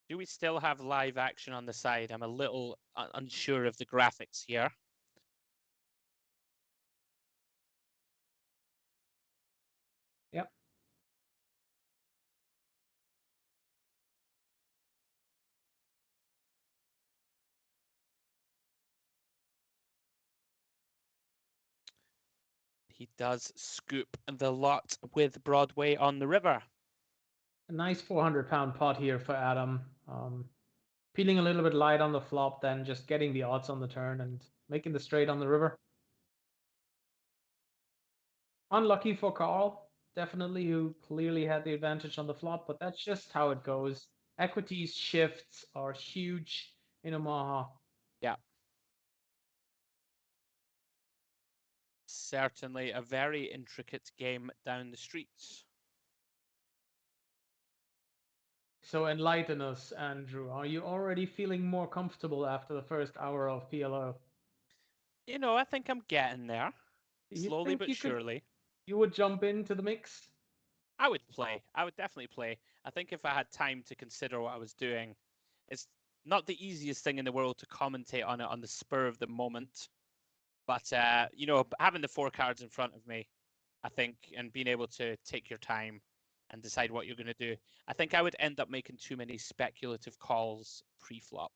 Do we still have live action on the side? I'm a little unsure of the graphics here. Yep. He does scoop the lot with Broadway on the river. A nice 400-pound pot here for Adam. Feeling a little bit light on the flop, then just getting the odds on the turn and making the straight on the river. Unlucky for Carl, definitely, who clearly had the advantage on the flop, but that's just how it goes. Equities shifts are huge in Omaha. Yeah. Certainly a very intricate game down the streets. So enlighten us, Andrew. Are you already feeling more comfortable after the first hour of PLO? You know, I think I'm getting there. Slowly but surely. You would jump into the mix? I would play. I would definitely play. I think if I had time to consider what I was doing, it's not the easiest thing in the world to commentate on it on the spur of the moment. But, you know, having the 4 cards in front of me, I think, and being able to take your time and decide what you're going to do, I think I would end up making too many speculative calls pre-flop.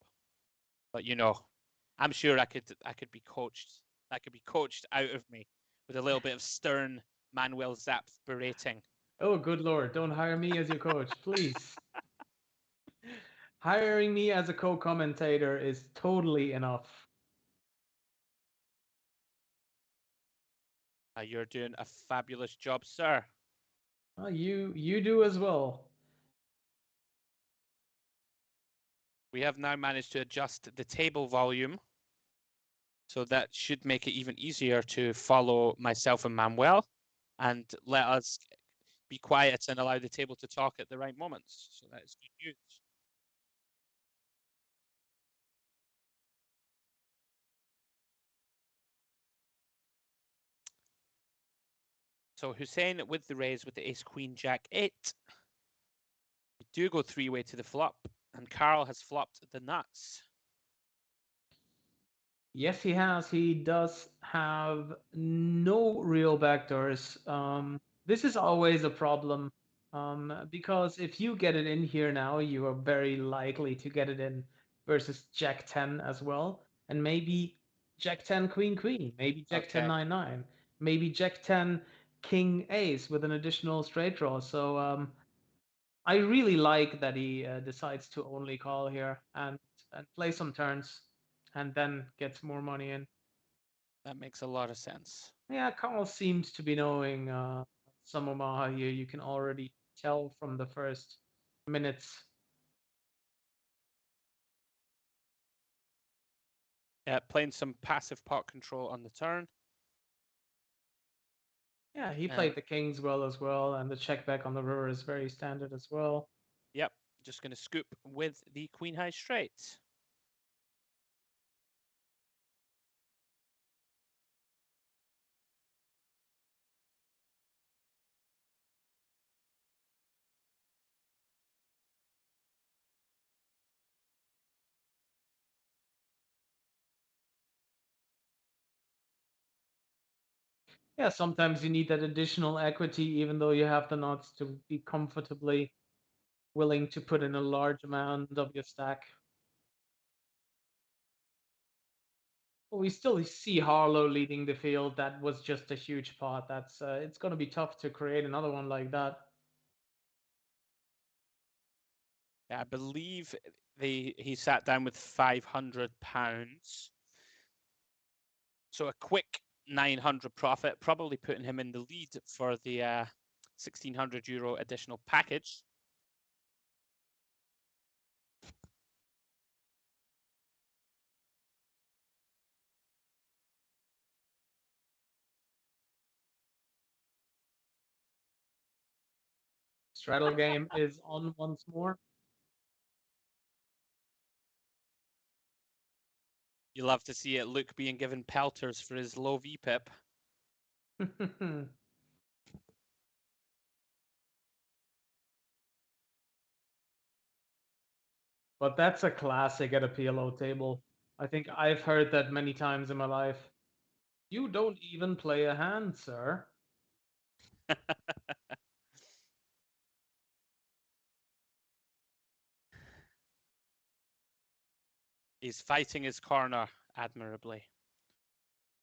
But, you know, I'm sure I could be coached. That could be coached out of me with a little bit of stern Manuel Zapf berating. Oh, good Lord. Don't hire me as your coach, please. Hiring me as a co-commentator is totally enough. You're doing a fabulous job, sir. You do as well. We have now managed to adjust the table volume, so that should make it even easier to follow myself and Manuel, and let us be quiet and allow the table to talk at the right moments. So that is good news. So Hussein with the raise with the ace, queen, jack, 8. We do go 3-way to the flop, and Carl has flopped the nuts. Yes, he has. He does have no real backdoors. This is always a problem because if you get it in here now, you are very likely to get it in versus Jack 10 as well. And maybe Jack 10 Queen Queen, maybe Jack 10 Okay. 9 9, maybe Jack 10 King Ace with an additional straight draw. So I really like that he decides to only call here and play some turns and then gets more money in. That makes a lot of sense. Yeah, Carl seems to be knowing some Omaha here. You can already tell from the first minutes. Playing some passive pot control on the turn. Yeah, he played the kings well as well, and the check back on the river is very standard as well. Yep, just going to scoop with the queen high straight. Yeah, sometimes you need that additional equity, even though you have the nuts to be comfortably willing to put in a large amount of your stack. Well, we still see Harlow leading the field. That was just a huge pot. That's it's going to be tough to create another one like that. Yeah, I believe he sat down with £500. So a quick 900 profit, probably putting him in the lead for the €1,600 additional package. Straddle game is on once more. You love to see it. Luke being given pelters for his low VPIP. But that's a classic at a PLO table. I think I've heard that many times in my life. You don't even play a hand, sir. He's fighting his corner admirably.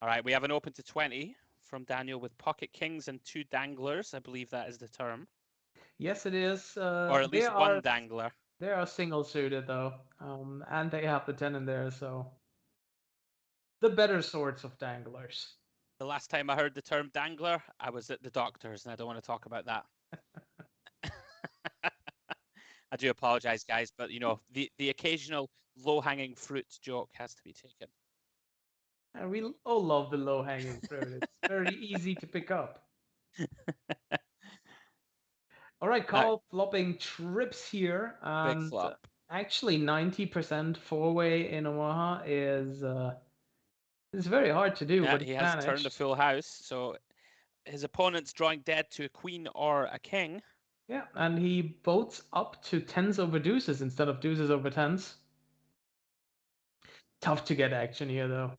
All right, we have an open to 20 from Daniel with pocket kings and 2 danglers. I believe that is the term. Yes, it is. Or at least one dangler. They are single suited though, and they have the 10 in there, so the better sorts of danglers. The last time I heard the term dangler, I was at the doctor's, and I don't want to talk about that. I do apologize, guys, but you know, the occasional low-hanging fruit joke has to be taken. And we all love the low-hanging fruit. It's very easy to pick up. All right, Carl flopping trips here, and Big flop. Actually 90% four-way in Omaha is it's very hard to do, Yeah, but he he has managed. turned a full house, so his opponent's drawing dead to a queen or a king. Yeah, and he boats up to tens over deuces instead of deuces over tens. Tough to get action here, though.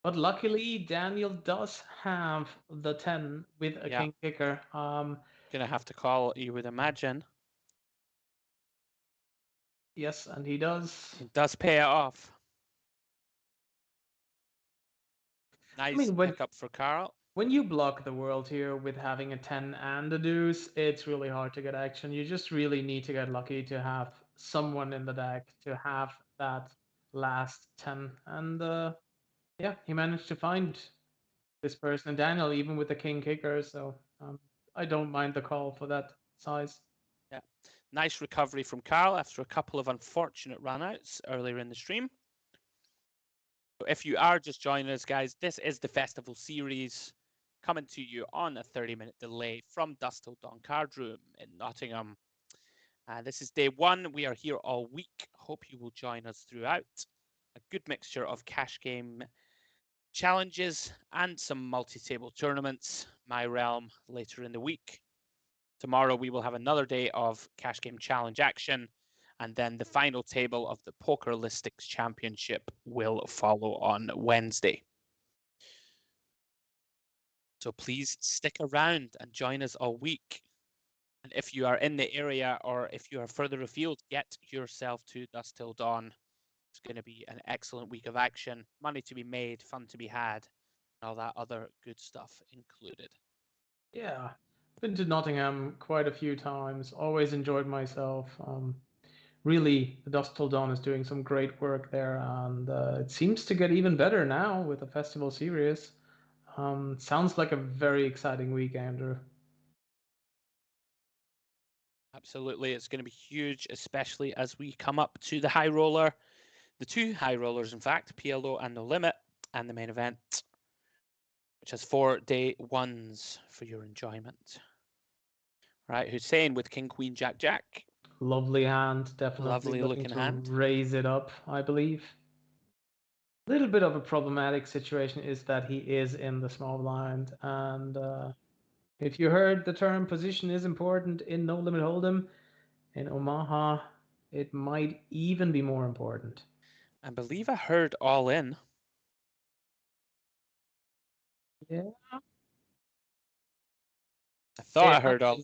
But luckily, Daniel does have the 10 with a king kicker. Gonna have to call, you would imagine. Yes, and he does. It does pay it off. Nice pickup for Carl. When you block the world here with having a 10 and a deuce, it's really hard to get action. You just really need to get lucky to have someone in the deck to have that last 10. And yeah, he managed to find this person, and Daniel, even with the king kicker. So I don't mind the call for that size. Yeah, nice recovery from Carl after a couple of unfortunate runouts earlier in the stream. So if you are just joining us, guys, this is the Festival Series coming to you on a 30-minute delay from Dusk Till Dawn Card Room in Nottingham. This is day 1. We are here all week. Hope you will join us throughout. A good mixture of cash game challenges and some multi-table tournaments. My realm later in the week. Tomorrow we will have another day of cash game challenge action, and then the final table of the Pokerlistics Championship will follow on Wednesday. So please stick around and join us all week. And if you are in the area or if you are further afield, get yourself to Dusk Till Dawn. It's going to be an excellent week of action, money to be made, fun to be had, and all that other good stuff included. Yeah, been to Nottingham quite a few times. Always enjoyed myself. Really, the Dusk Till Dawn is doing some great work there, and it seems to get even better now with the festival series. Sounds like a very exciting week, Andrew. Absolutely, it's going to be huge, especially as we come up to the high roller, the two high rollers, in fact, PLO and No Limit, and the main event, which has 4 day ones for your enjoyment. Right, Hussein with King, Queen, Jack, Jack. Lovely hand, definitely Lovely looking looking to hand. raise it up, I believe. A little bit of a problematic situation is that he is in the small blind, and if you heard the term position is important in No Limit Hold'em, in Omaha, it might even be more important. I believe I heard all in. Yeah. I thought I heard all.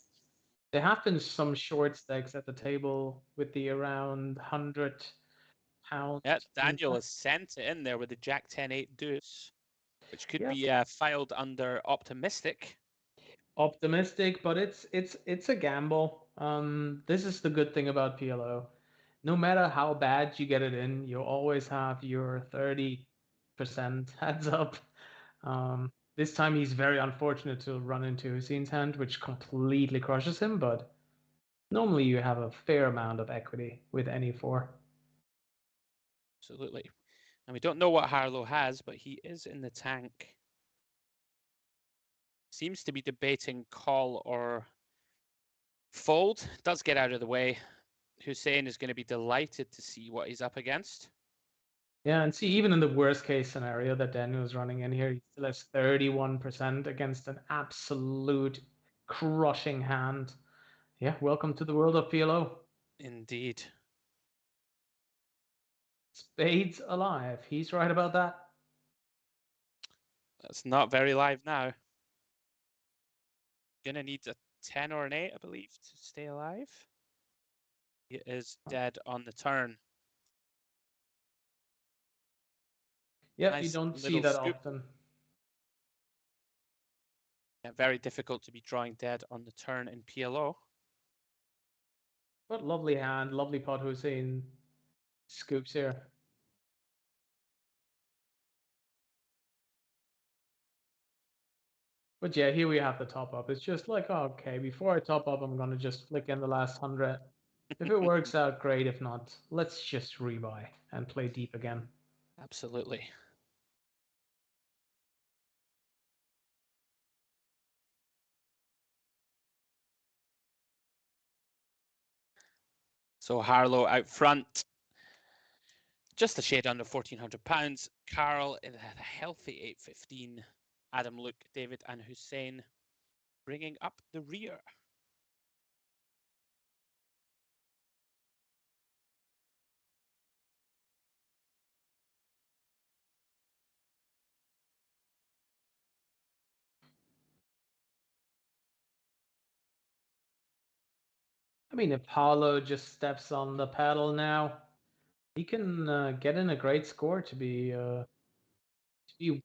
There have been some short stakes at the table with the around 100 pound. Yeah, Daniel has sent it in there with the Jack 10-8 deuce, which could Yep. be filed under optimistic. Optimistic, but it's a gamble. This is the good thing about PLO. No matter how bad you get it in, you always have your 30% heads up. This time he's very unfortunate to run into Hussein's hand, which completely crushes him, but normally you have a fair amount of equity with any 4. Absolutely. And we don't know what Harlow has, but he is in the tank. Seems to be debating call or fold. Does get out of the way. Hussein is going to be delighted to see what he's up against. Yeah, and see, even in the worst case scenario that Daniel's running in here, he still has 31% against an absolute crushing hand. Yeah, welcome to the world of PLO. Indeed. Spades alive. He's right about that. That's not very live now. Gonna need a 10 or an 8, I believe, to stay alive. He is dead on the turn. Yeah, Nice you don't see little that scoop. often. Yeah, very difficult to be drawing dead on the turn in PLO. But lovely hand, lovely pot Hussein scoops here. But yeah, here we have the top up. It's just like, oh, okay, before I top up, I'm going to just flick in the last 100. If it works out, great. If not, let's just rebuy and play deep again. Absolutely. So Harlow out front, just a shade under £1,400. Carl in a healthy 815. Adam, Luke, David, and Hussein bringing up the rear. I mean, if Paulo just steps on the pedal now, he can get in a great score to be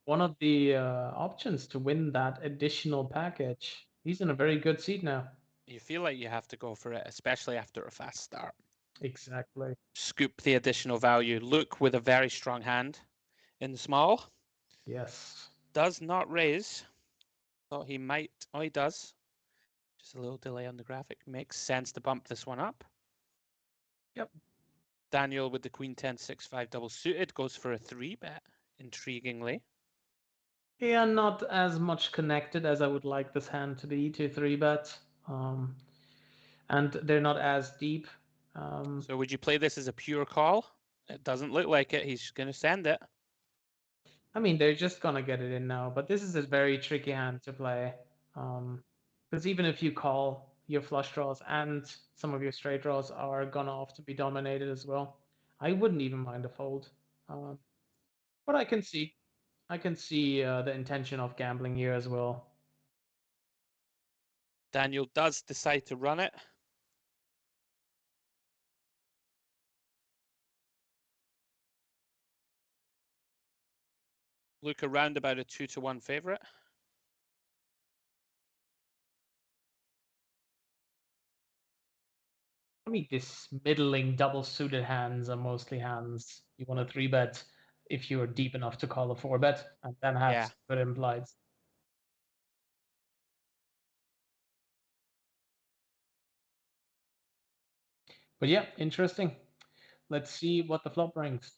one of the options to win that additional package. He's in a very good seat now. You feel like you have to go for it, especially after a fast start. Exactly. Scoop the additional value. Luke with a very strong hand in the small. Yes. Does not raise. Thought he might. Oh, he does. Just a little delay on the graphic. Makes sense to bump this one up. Yep. Daniel with the Queen 10-6-5 double suited goes for a 3-bet, intriguingly. Yeah, not as much connected as I would like this hand to be to 3-bet. And they're not as deep. So would you play this as a pure call? It doesn't look like it. He's going to send it. I mean, they're just going to get it in now, but this is a very tricky hand to play. Because even if you call, your flush draws and some of your straight draws are gonna have to be dominated as well. I wouldn't even mind a fold. But I can see the intention of gambling here as well. Daniel does decide to run it. Look around about a 2-1 favorite. I mean, this middling double suited hands are mostly hands you want to 3-bet if you're deep enough to call a 4-bet and then have Yeah. good implied. But yeah, interesting. Let's see what the flop brings.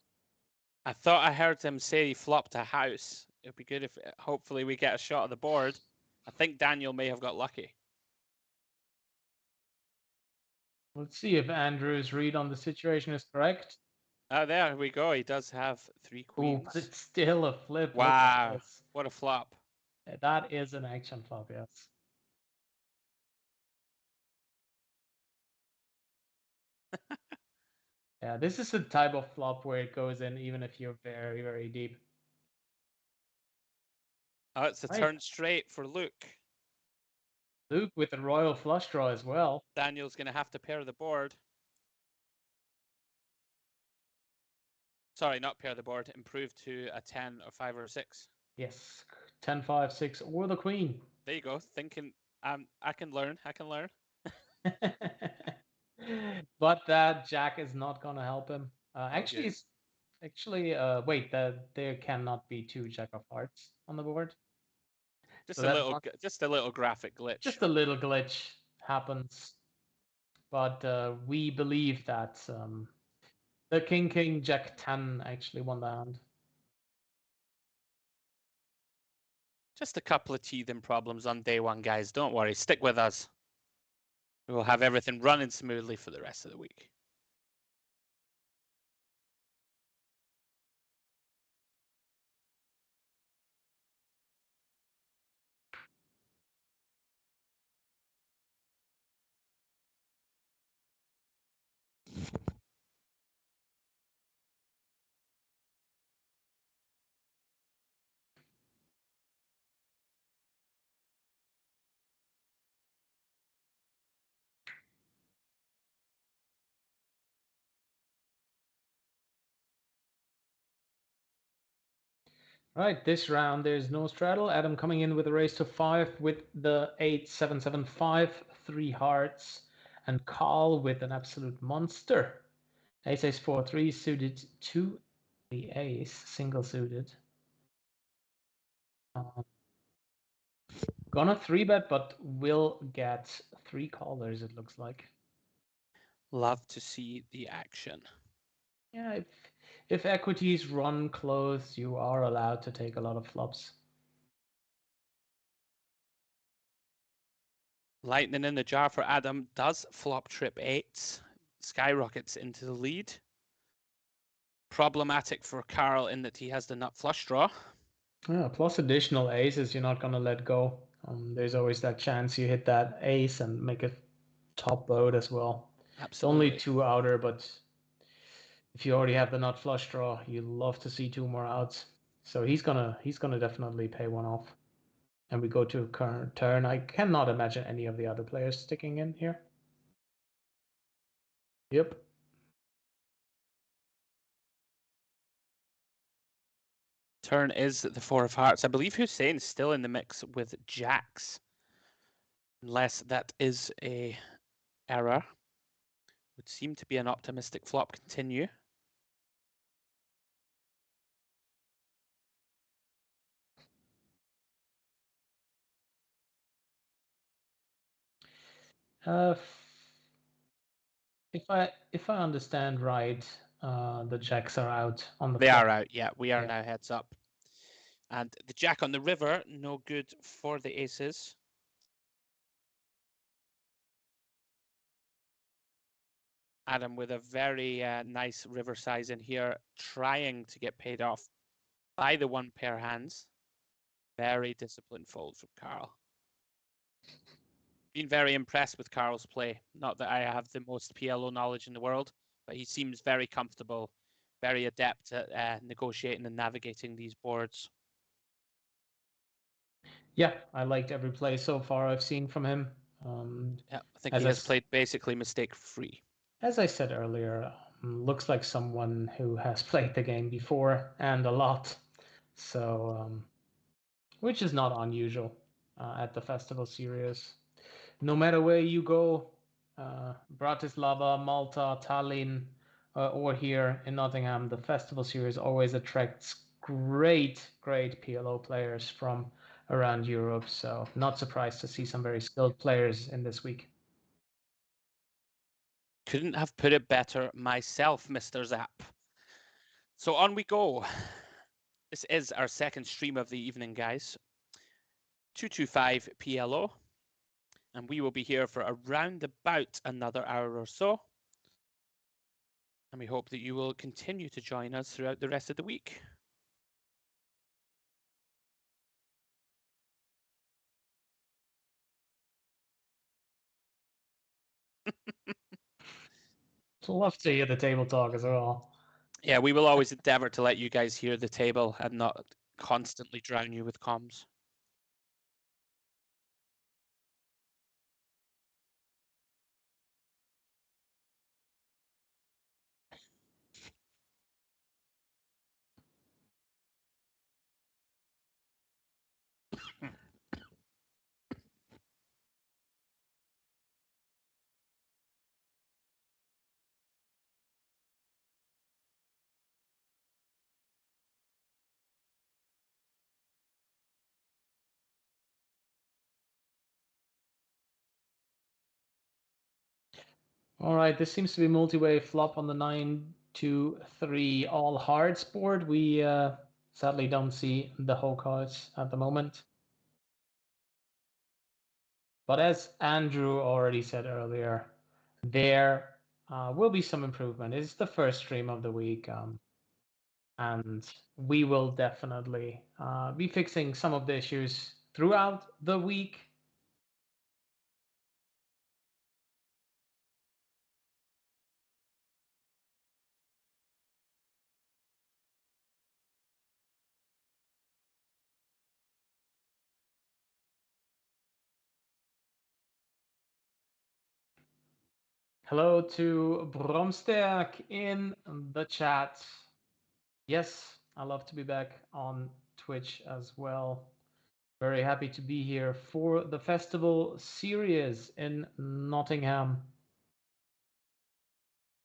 I thought I heard him say he flopped a house. It'd be good if hopefully we get a shot at the board. I think Daniel may have got lucky. Let's see if Andrew's read on the situation is correct. Oh, there we go. He does have 3 Oh, queens. but it's still a flip. Look at Wow, this. what a flop. That is an action flop, yes. Yeah, this is the type of flop where it goes in even if you're very, very deep. Oh, it's a Right. turn straight for Luke. Luke with the royal flush draw as well. Daniel's going to have to pair the board. Sorry, not pair the board. Improve to a 10 or 5 or 6. Yes, 10, 5, 6, or the queen. There you go. Thinking, I can learn. I can learn. But that jack is not going to help him. Okay. Wait, there cannot be 2 jack of hearts on the board. Just So a that's little, not- just a little graphic glitch. Just a little glitch happens. But we believe that the king, jack 10 actually won the hand. Just a couple of teething problems on day one, guys. Don't worry. Stick with us. We'll have everything running smoothly for the rest of the week. Right, this round there's no straddle. Adam coming in with a raise to 5 with the 8-7-7-5, 3 hearts, and Carl with an absolute monster. Ace 4-3 suited to the ace, single suited. Gonna 3-bet, but will get 3 callers, it looks like. Love to see the action. Yeah, if equities run close, you are allowed to take a lot of flops. Lightning in the jar for Adam does flop trip 8. Skyrockets into the lead. Problematic for Carl in that he has the nut flush draw. Yeah, plus additional aces, you're not gonna let go. There's always that chance you hit that ace and make a top boat as well. Absolutely. It's only 2 outer, but if you already have the nut flush draw, you love to see 2 more outs. So he's gonna definitely pay one off. And we go to current turn. I cannot imagine any of the other players sticking in here. Yep. Turn is the 4 of hearts. I believe Hussein's still in the mix with jacks. Unless that is a error. Would seem to be an optimistic flop continue. If I understand right, the jacks are out on the They flop. are out, yeah. We are Yeah. now heads up. And the jack on the river, no good for the aces. Adam with a very nice river size in here, trying to get paid off by the 1 pair hands. Very disciplined fold from Carl. Been very impressed with Carl's play. Not that I have the most PLO knowledge in the world, but he seems very comfortable, very adept at negotiating and navigating these boards. Yeah, I liked every play so far I've seen from him. Yeah, I think As he I has s- played basically mistake-free. As I said earlier, looks like someone who has played the game before and a lot. So, which is not unusual at the festival series. No matter where you go, Bratislava, Malta, Tallinn, or here in Nottingham, the festival series always attracts great PLO players from around Europe. So, not surprised to see some very skilled players in this week. Couldn't have put it better myself, Mr. Zap. So on we go. This is our second stream of the evening, guys. 225 PLO. And we will be here for around about another hour or so. And we hope that you will continue to join us throughout the rest of the week. Love to hear the table talk as well. Yeah, we will always endeavor to let you guys hear the table and not constantly drown you with comms. All right, this seems to be multi-way flop on the 9-2-3 all hearts board. We sadly don't see the whole cards at the moment. But as Andrew already said earlier, there will be some improvement. It's the first stream of the week, and we will definitely be fixing some of the issues throughout the week. Hello to Bromsterk in the chat. Yes, I love to be back on Twitch as well. Very happy to be here for the festival series in Nottingham.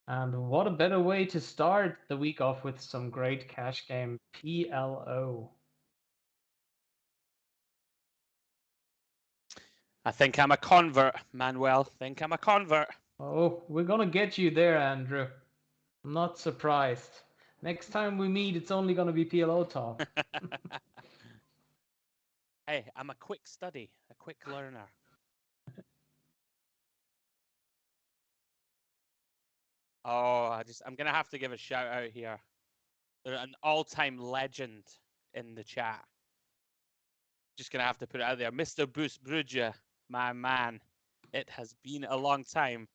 And what a better way to start the week off with some great cash game PLO. I think I'm a convert, Manuel. Think I'm a convert. Oh, we're gonna get you there, Andrew. I'm not surprised. Next time we meet, it's only gonna be PLO talk. Hey, I'm a quick study, a quick learner. Oh, I'm gonna have to give a shout out here. They're an all-time legend in the chat. Just gonna have to put it out there, Mr. Boos Brugge, my man. It has been a long time.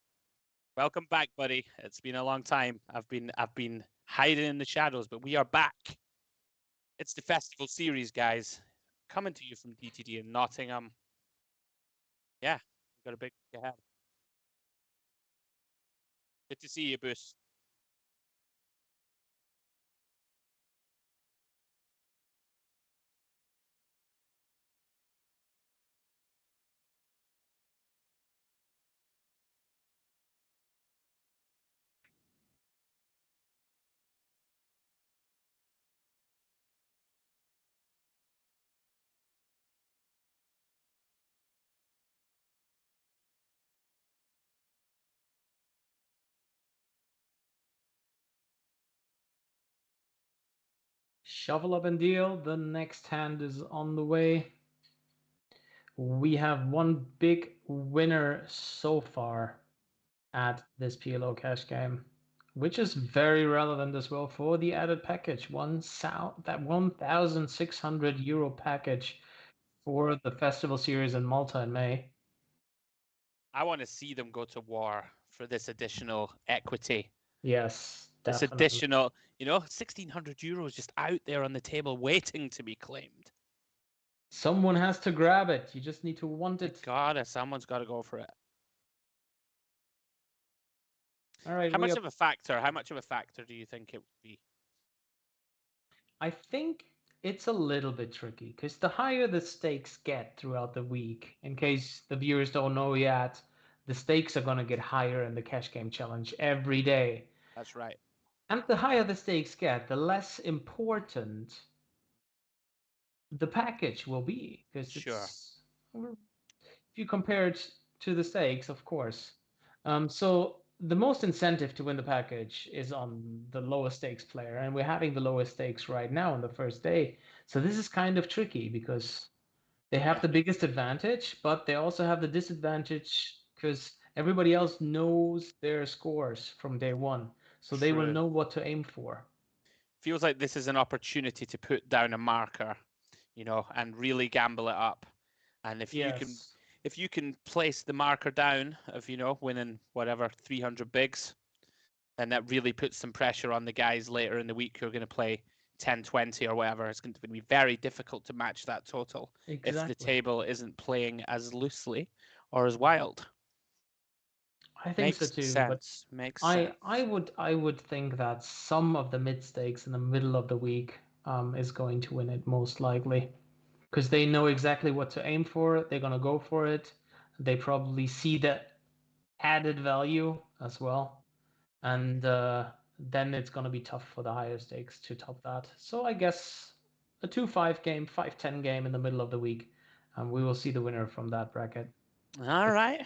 Welcome back, buddy. It's been a long time. I've been hiding in the shadows, but we are back. It's the festival series, guys. Coming to you from DTD in Nottingham. Yeah, we've got a big week ahead. Good to see you, Boos. Shovel up and deal. The next hand is on the way. We have one big winner so far at this PLO cash game, which is very relevant as well for the added package. That 1,600 euro package for the festival series in Malta in May. I want to see them go to war for this additional equity. Yes, This definitely. additional, 1,600 euros just out there on the table waiting to be claimed. Someone has to grab it. You just need to want it. Someone's got to go for it. All right. How much of a factor? How much of a factor do you think it would be? I think it's a little bit tricky because the higher the stakes get throughout the week, in case the viewers don't know yet, the stakes are going to get higher in the cash game challenge every day. That's right. And the higher the stakes get, the less important the package will be, because it's, if you compare it to the stakes, of course. So the most incentive to win the package is on the lowest stakes player, and we're having the lowest stakes right now on the first day. So this is kind of tricky because they have the biggest advantage, but they also have the disadvantage because everybody else knows their scores from day one, so they will know what to aim for. Feels like this is an opportunity to put down a marker, and really gamble it up. And if you can place the marker down of winning whatever 300 bigs, then that really puts some pressure on the guys later in the week who are going to play 10-20 or whatever. It's going to be very difficult to match that total if the table isn't playing as loosely or as wild. I think so too, but Makes sense. I would think that some of the mid stakes in the middle of the week is going to win it most likely, because they know exactly what to aim for. They're gonna go for it. They probably see that added value as well, and then it's gonna be tough for the higher stakes to top that. So I guess a 2-5 game, 5-10 game in the middle of the week, and we will see the winner from that bracket. All right.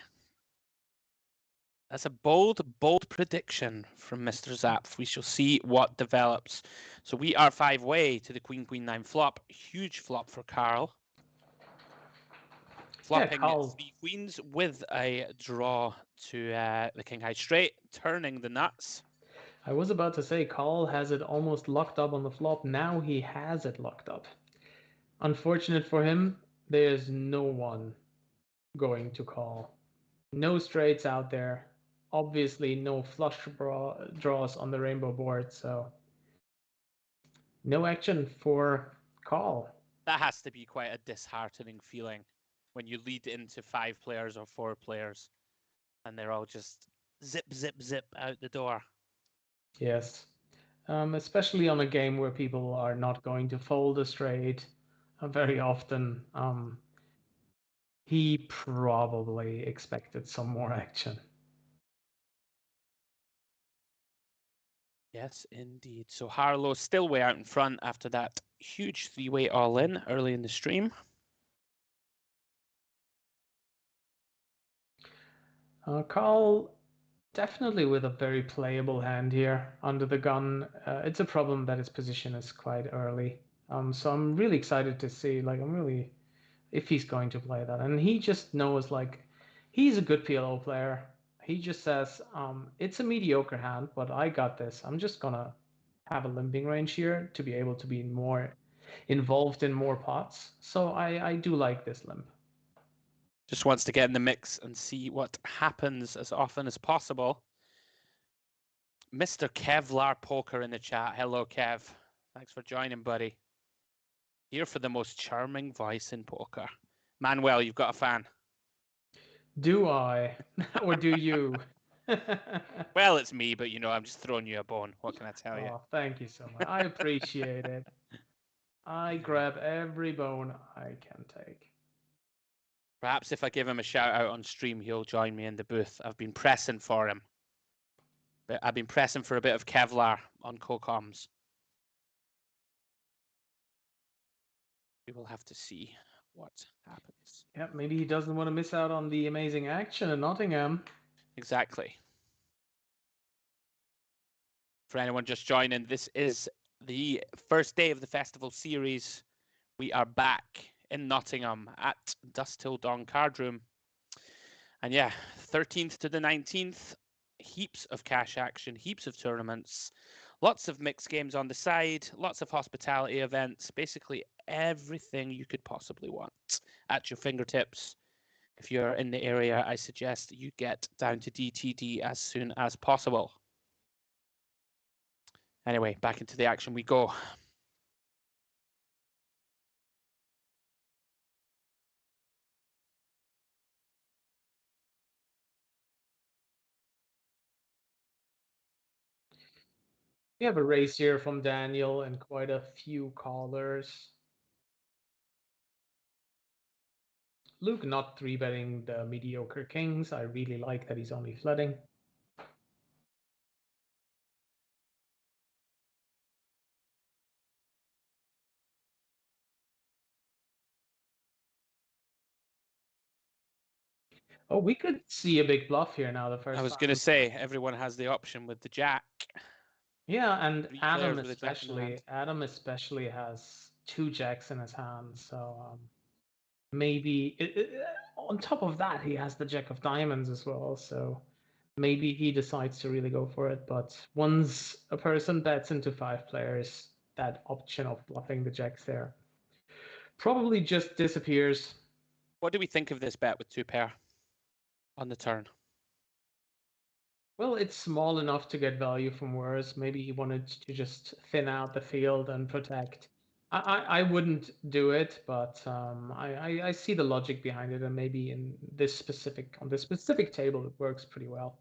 That's a bold prediction from Mr. Zapf. We shall see what develops. So we are 5-way to the Queen-Queen-9 flop. Huge flop for Carl. Flopping 3 queens with a draw to the King High straight, turning the nuts. I was about to say, Carl has it almost locked up on the flop. Now he has it locked up. Unfortunate for him, there's no one going to call. No straights out there. Obviously, no flush draws on the rainbow board, so no action for call. That has to be quite a disheartening feeling when you lead into 5 players or 4 players and they're all just zip, zip, zip out the door. Yes. Especially on a game where people are not going to fold a straight very often. He probably expected some more action. Yes, indeed. So Harlow still way out in front after that huge 3-way all-in early in the stream. Carl definitely with a very playable hand here under the gun. It's a problem that his position is quite early. So I'm really excited to see, if he's going to play that. And he just knows, he's a good PLO player. He just says, it's a mediocre hand, but I got this. I'm just gonna have a limping range here to be able to be more involved in more pots. So I do like this limp. Just wants to get in the mix and see what happens as often as possible. Mr. Kevlar Poker in the chat. Hello, Kev. Thanks for joining, buddy. Here for the most charming voice in poker. Manuel, you've got a fan. Do I? Or do you? Well, it's me, but I'm just throwing you a bone. What can I tell you? Oh, thank you so much. I appreciate it. I grab every bone I can take. Perhaps if I give him a shout out on stream, he'll join me in the booth. I've been pressing for him. But I've been pressing for a bit of Kevlar on co-coms. We will have to see what happens. Yeah, maybe he doesn't want to miss out on the amazing action in Nottingham. Exactly. For anyone just joining, this is the first day of the festival series. We are back in Nottingham at Dusk Till Dawn card room. And yeah, 13th to the 19th, heaps of cash action, heaps of tournaments, lots of mixed games on the side, lots of hospitality events, basically everything you could possibly want at your fingertips. If you're in the area, I suggest you get down to DTD as soon as possible. Anyway, back into the action we go. We have a raise here from Daniel and quite a few callers. Luke not 3-betting the mediocre kings. I really like that he's only flooding. Oh, we could see a big bluff here now. The first I was time going to say, everyone has the option with the jack. Yeah, and 3 Adam players with a jack in their hand. especially has 2 jacks in his hand. So maybe on top of that, he has the jack of diamonds as well. So maybe he decides to really go for it. But once a person bets into 5 players, that option of bluffing the jacks there probably just disappears. What do we think of this bet with 2 pair on the turn? Well, it's small enough to get value from worse. Maybe he wanted to just thin out the field and protect. I wouldn't do it, but I see the logic behind it, and maybe on this specific table, it works pretty well.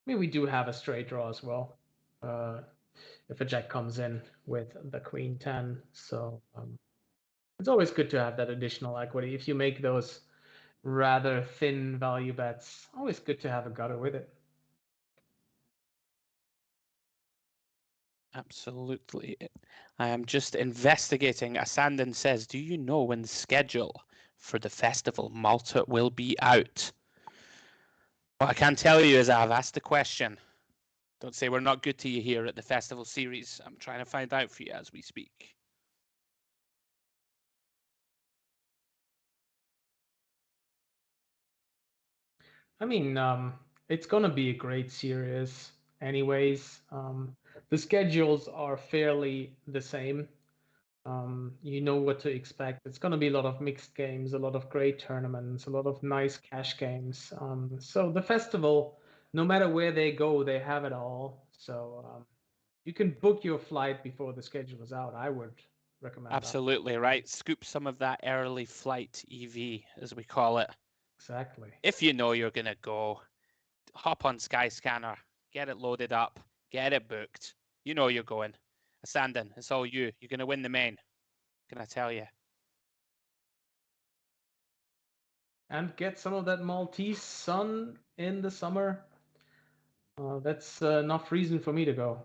I mean, we do have a straight draw as well. If a jack comes in with the queen 10, so it's always good to have that additional equity. If you make those rather thin value bets, always good to have a gutter with it. Absolutely. I am just investigating. Asandin says, do you know when the schedule for the festival Malta will be out? What I can tell you is I've asked the question. Don't say we're not good to you here at the festival series. I'm trying to find out for you as we speak. I mean, it's gonna be a great series anyways. The schedules are fairly the same. You know what to expect. It's gonna be a lot of mixed games, a lot of great tournaments, a lot of nice cash games. So the festival, no matter where they go, they have it all. So you can book your flight before the schedule is out. I would recommend Absolutely, right. Scoop some of that early flight EV, as we call it. Exactly. If you know you're going to go, hop on Skyscanner, get it loaded up, get it booked. You know you're going. Asandin, it's all you. You're going to win the main. Can I tell you? And get some of that Maltese sun in the summer. That's enough reason for me to go.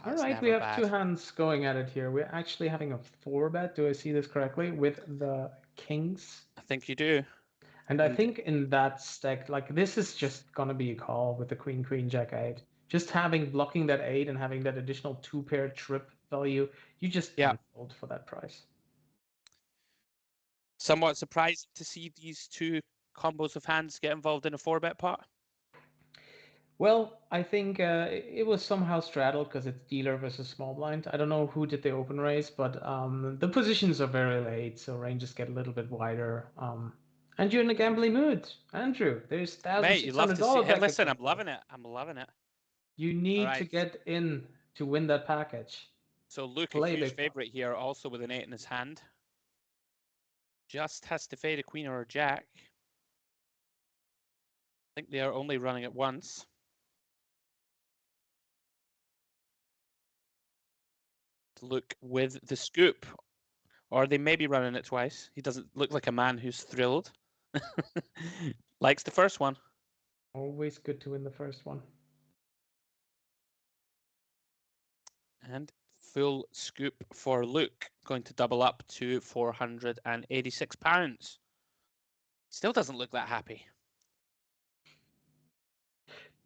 All right, we have 2 hands going at it here. We're actually having a 4-bet. Do I see this correctly? With the kings. I think you do. And I think in that stack, like this is just gonna be a call with the queen, queen, jack 8. Just blocking that 8 and having that additional 2-pair trip value, you just can't fold for that price. Somewhat surprised to see these 2 combos of hands get involved in a 4-bet pot. Well, I think it was somehow straddled because it's dealer versus small blind. I don't know who did the open raise, but the positions are very late, so ranges get a little bit wider. And you're in a gambling mood, Andrew. There's $1,600. Mate, you love to see. Hey, listen, I'm loving it. I'm loving it. You need to get in to win that package. So Luke, a huge favorite here, also with an 8 in his hand. Just has to fade a queen or a jack. I think they are only running it once. Luke with the scoop. Or they may be running it twice. He doesn't look like a man who's thrilled. Likes the first one. Always good to win the first one. And full scoop for Luke. Going to double up to £486. Still doesn't look that happy.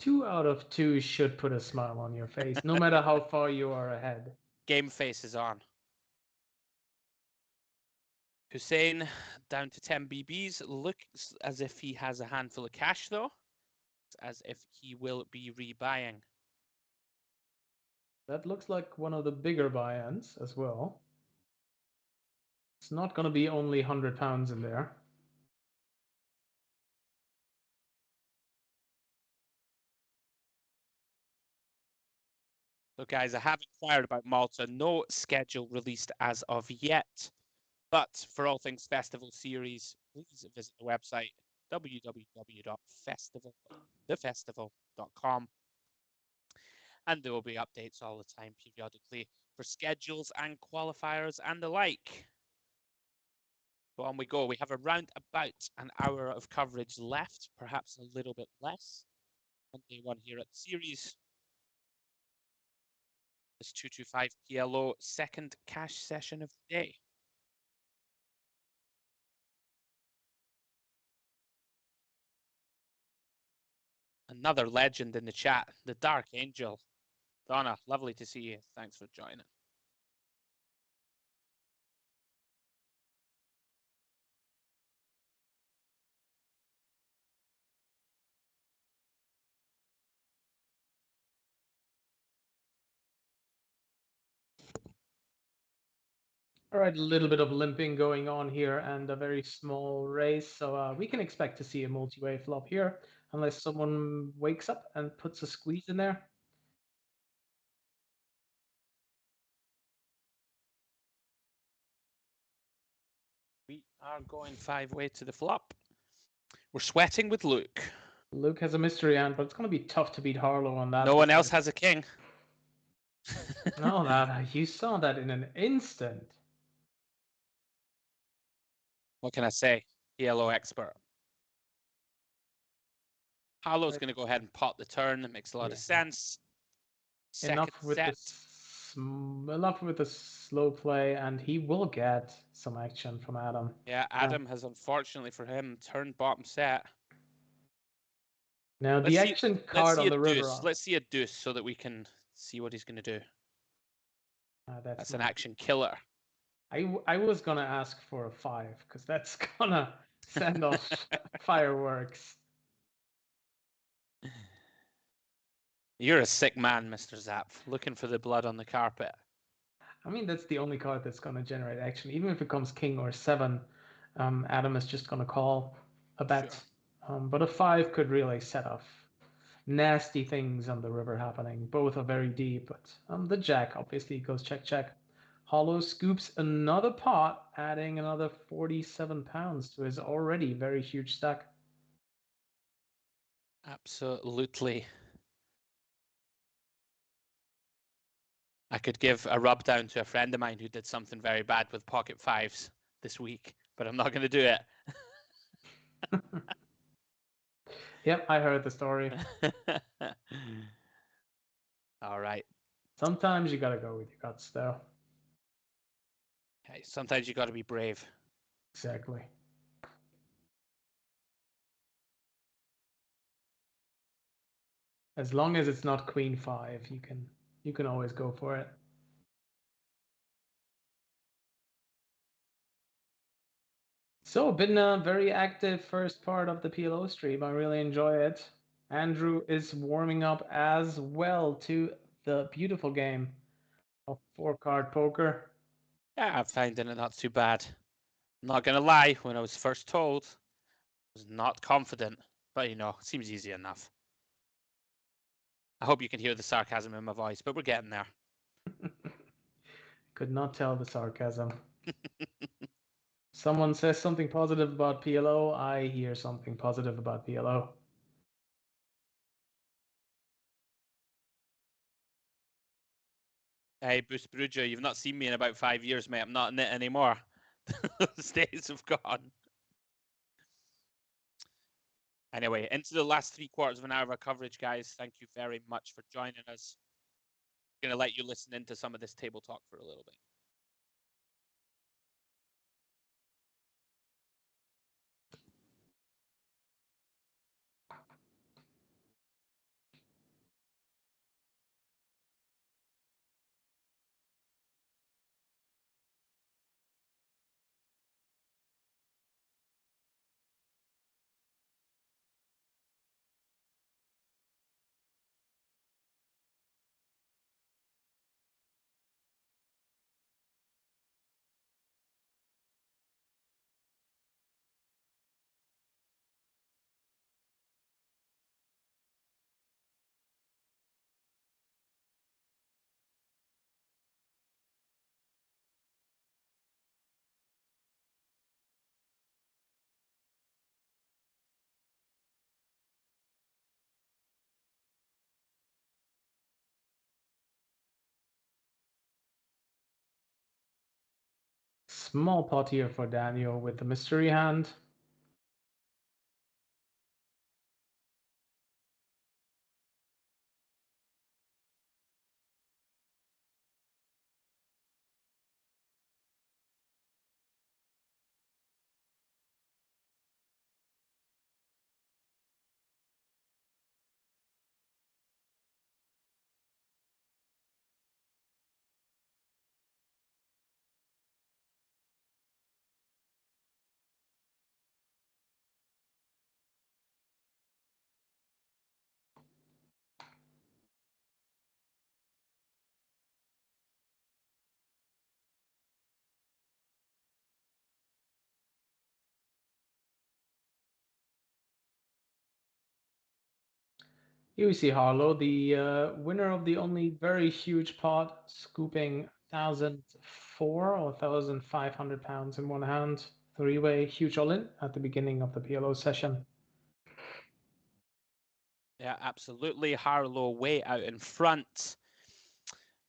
2 out of 2 should put a smile on your face, no matter how far you are ahead. Game face is on. Hussein down to 10 BBs. Looks as if he has a handful of cash, though. As if he will be rebuying. That looks like one of the bigger buy-ins as well. It's not going to be only £100 in there. So, guys, I have inquired about Malta. No schedule released as of yet. But for all things Festival Series, please visit the website www.thefestival.com. And there will be updates all the time, periodically, for schedules and qualifiers and the like. So on we go. We have around about an hour of coverage left, perhaps a little bit less. On day one here at the series. This 225 PLO second cash session of the day. Another legend in the chat, the Dark Angel. Donna, lovely to see you. Thanks for joining. All right, a little bit of limping going on here and a very small raise. So we can expect to see a multi-way flop here unless someone wakes up and puts a squeeze in there. We are going 5-way to the flop. We're sweating with Luke. Luke has a mystery hand, but it's going to be tough to beat Harlow on that. No one else has a king. No, that you saw that in an instant. What can I say? PLO expert. Harlow's going to go ahead and pot the turn. It makes a lot of sense. Enough with the slow play, and he will get some action from Adam. Yeah, Adam has, unfortunately for him, turned bottom set. Now the action card on the river. Let's see a deuce so that we can see what he's going to do. That's an action killer. I was gonna ask for a 5 because that's gonna send off fireworks. You're a sick man, Mr. Zap, looking for the blood on the carpet. I mean, that's the only card that's gonna generate action. Even if it comes king or 7, Adam is just gonna call a bet. Sure. But a 5 could really set off nasty things on the river happening. Both are very deep, but the jack obviously goes check check. Hollow scoops another pot, adding another 47 pounds to his already very huge stack. Absolutely. I could give a rub down to a friend of mine who did something very bad with pocket 5s this week, but I'm not going to do it. Yep, I heard the story. All right. Sometimes you got to go with your guts, though. Okay, sometimes you got to be brave. Exactly. As long as it's not queen 5, you can always go for it. So, been a very active first part of the PLO stream. I really enjoy it. Andrew is warming up as well to the beautiful game of 4-card poker. Yeah, I'm finding it not too bad. I'm not going to lie, when I was first told, I was not confident, but it seems easy enough. I hope you can hear the sarcasm in my voice, but we're getting there. Could not tell the sarcasm. Someone says something positive about PLO, I hear something positive about PLO. Hey, Boost Bruja, you've not seen me in about 5 years, mate. I'm not in it anymore. Those days have gone. Anyway, into the last 3/4 of an hour of our coverage, guys. Thank you very much for joining us. I'm going to let you listen into some of this table talk for a little bit. small pot here for Daniel with the mystery hand. Here we see Harlow, the winner of the only very huge pot, scooping 1,004 or 1,500 pounds in one hand. Three-way huge all-in at the beginning of the PLO session. Yeah, absolutely. Harlow way out in front.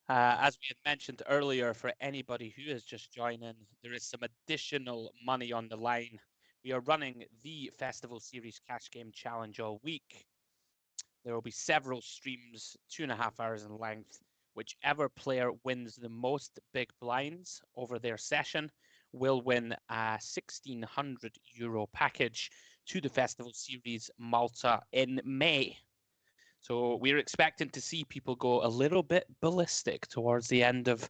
As we had mentioned earlier, for anybody who is just joining, there is some additional money on the line. We are running the Festival Series Cash Game Challenge all week. There will be several streams, 2.5 hours in length. Whichever player wins the most big blinds over their session will win a €1,600 package to the Festival Series Malta in May. So we're expecting to see people go a little bit ballistic towards the end of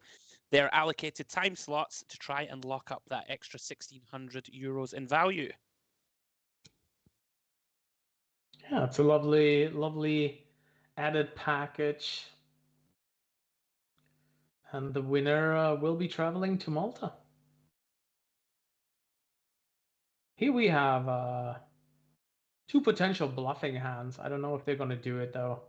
their allocated time slots to try and lock up that extra €1,600 in value. Yeah, it's a lovely, lovely added package. And the winner will be traveling to Malta. Here we have two potential bluffing hands. I don't know if they're going to do it though.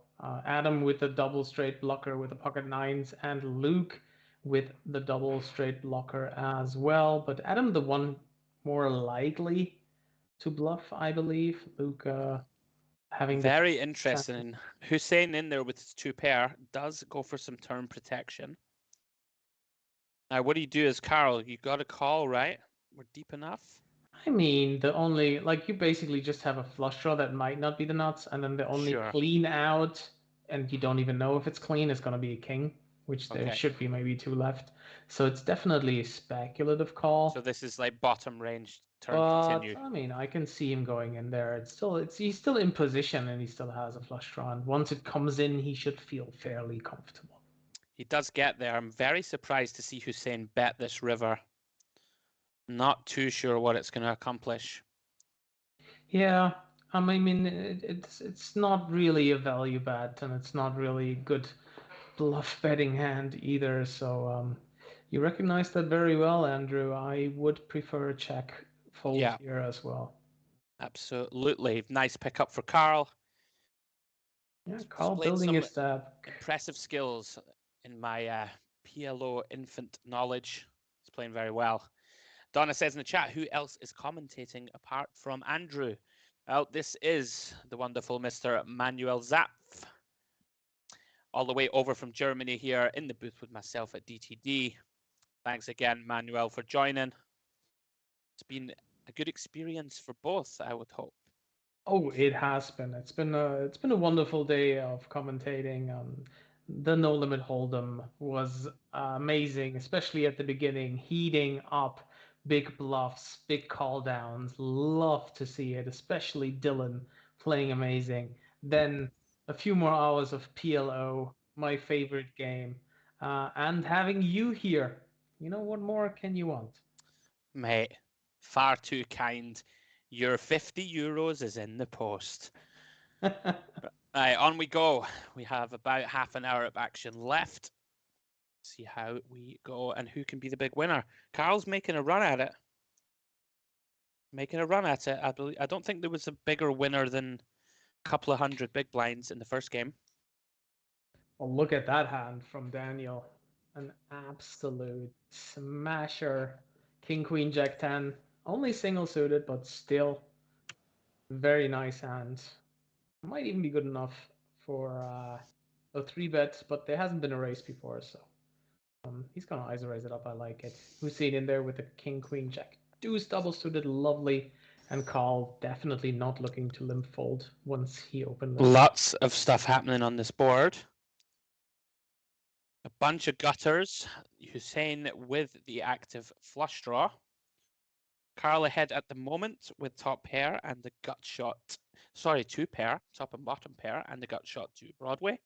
Adam with the double straight blocker with the pocket nines, and Luke with the double straight blocker as well. But Adam, the one more likely to bluff, I believe. Luke having very interesting. Hussein in there with his two pair does go for some turn protection. Now, what do you do as Carl? You got a call, right? We're deep enough. I mean, the only, like, you basically just have a flush draw that might not be the nuts, and then the only clean out, and you don't even know if it's clean, is going to be a king, which there should be maybe two left. So it's definitely a speculative call. So this is like bottom range turn continue. I mean, I can see him going in there. He's still in position, and he still has a flush draw. And once it comes in, he should feel fairly comfortable. He does get there. I'm very surprised to see Hussein bet this river. Not too sure what it's going to accomplish. Yeah, I mean, it's not really a value bet, and it's not really good bluff betting hand either. So you recognize that very well, Andrew. I would prefer a check fold here as well. Absolutely. Nice pickup for Carl. Yeah, Carl building his step. Impressive skills in my PLO infant knowledge. He's playing very well. Donna says in the chat, who else is commentating apart from Andrew? Well, this is the wonderful Mr. Manuel Zapf, all the way over from Germany here in the booth with myself at DTD. Thanks again, Manuel, for joining. It's been a good experience for both, I would hope. Oh, it has been. It's been a wonderful day of commentating. The No Limit Hold'em was amazing, especially at the beginning, heating up. Big bluffs, big call downs. Love to see it, especially Dylan playing amazing. Then a few more hours of PLO, my favorite game, and having you here. You know, what more can you want? Mate, far too kind. Your €50 is in the post. Right, on we go. We have about half an hour of action left. See how we go and who can be the big winner. Carl's making a run at it. I don't think there was a bigger winner than a couple of hundred big blinds in the first game. Well, look at that hand from Daniel. An absolute smasher. King, Queen, Jack 10. Only single suited, but still very nice hand. Might even be good enough for a 3-bet, but there hasn't been a race before, so He's gonna ISO raise it up. I like it. Hussein in there with the king, queen, jack, deuce, double suited, lovely. And Carl definitely not looking to limp fold once he opened limp. Lots of stuff happening on this board. A bunch of gutters. Hussein with the active flush draw. Carl ahead at the moment with top pair and the gut shot. Sorry, two pair, top and bottom pair, and the gut shot to Broadway.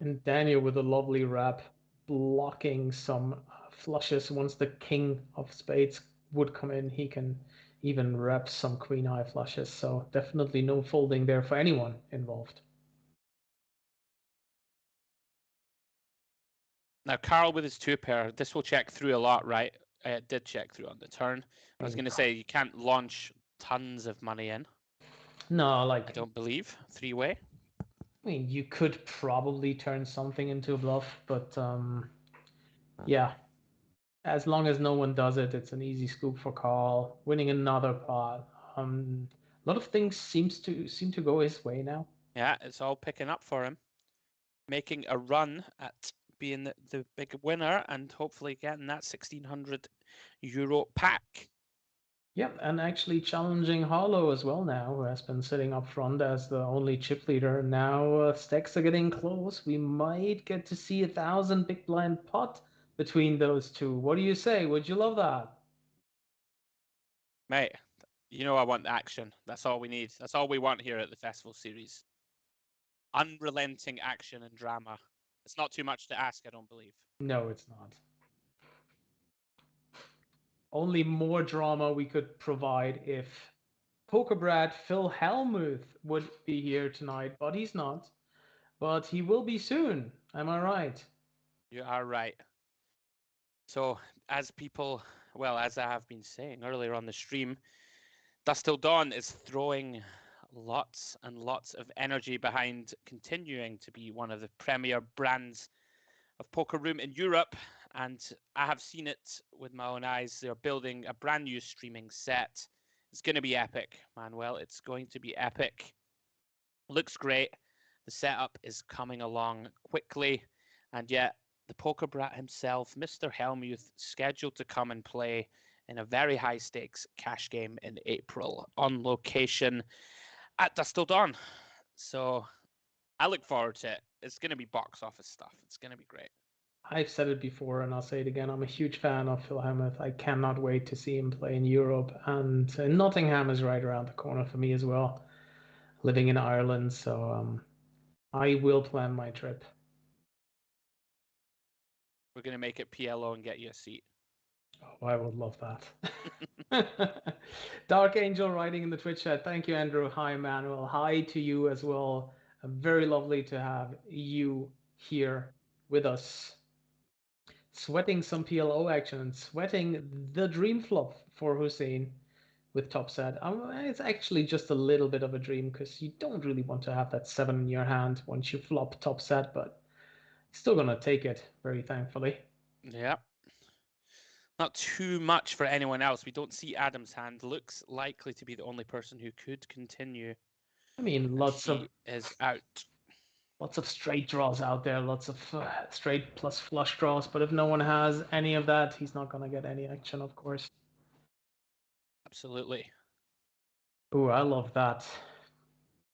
And Daniel with a lovely wrap, blocking some flushes. Once the king of spades would come in, he can even wrap some queen high flushes. So definitely no folding there for anyone involved. Now, Carl with his two pair, this will check through a lot, right? It did check through on the turn. I was going to say, you can't launch tons of money in. No, like, I don't believe. Three-way. I mean, you could probably turn something into a bluff, but yeah. As long as no one does it, it's an easy scoop for Carl. Winning another pot. A lot of things seem to go his way now. Yeah, it's all picking up for him. Making a run at being the big winner and hopefully getting that €1,600 pack. Yep, and actually challenging Harlow as well now, who has been sitting up front as the only chip leader. Now stacks are getting close. We might get to see 1,000 big blind pot between those two. What do you say? Would you love that? Mate, you know I want action. That's all we need. That's all we want here at the Festival Series. Unrelenting action and drama. It's not too much to ask, I don't believe. No, it's not. Only more drama we could provide if Poker Brad Phil Hellmuth would be here tonight, but he's not. But he will be soon. Am I right? You are right. So, as people, well, as I have been saying earlier on the stream, Dusk Till Dawn is throwing lots and lots of energy behind continuing to be one of the premier brands of poker room in Europe. And I have seen it with my own eyes. They're building a brand new streaming set. It's going to be epic, Manuel. It's going to be epic. Looks great. The setup is coming along quickly. And yet, the poker brat himself, Mr. Hellmuth, scheduled to come and play in a very high stakes cash game in April on location at Dusk Till Dawn. So I look forward to it. It's going to be box office stuff. It's going to be great. I've said it before and I'll say it again. I'm a huge fan of Phil Hellmuth. I cannot wait to see him play in Europe. And Nottingham is right around the corner for me as well, living in Ireland. So I will plan my trip. We're going to make it PLO and get you a seat. Oh, I would love that. Dark Angel writing in the Twitch chat. Thank you, Andrew. Hi, Manuel. Hi to you as well. Very lovely to have you here with us. Sweating some PLO action and sweating the dream flop for Hussein with top set. It's actually just a little bit of a dream because you don't really want to have that 7 in your hand once you flop top set, but still gonna take it very thankfully. Yeah. Not too much for anyone else. We don't see Adam's hand. Looks likely to be the only person who could continue. I mean, is out. Lots of straight draws out there, lots of straight plus flush draws, but if no one has any of that, he's not gonna get any action, of course. Absolutely. Ooh, I love that.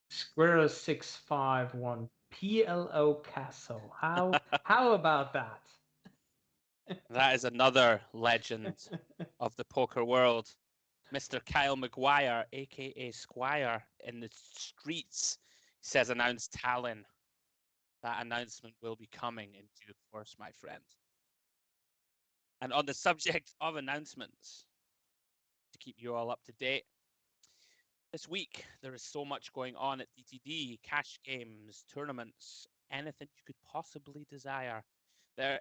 Square 651 PLO Castle. How about that? That is another legend of the poker world. Mr. Kyle McGuire, aka Squire, in the streets, says announced Talon. That announcement will be coming in due course, my friend. And on the subject of announcements, to keep you all up to date, this week there is so much going on at DTD, cash games, tournaments, anything you could possibly desire.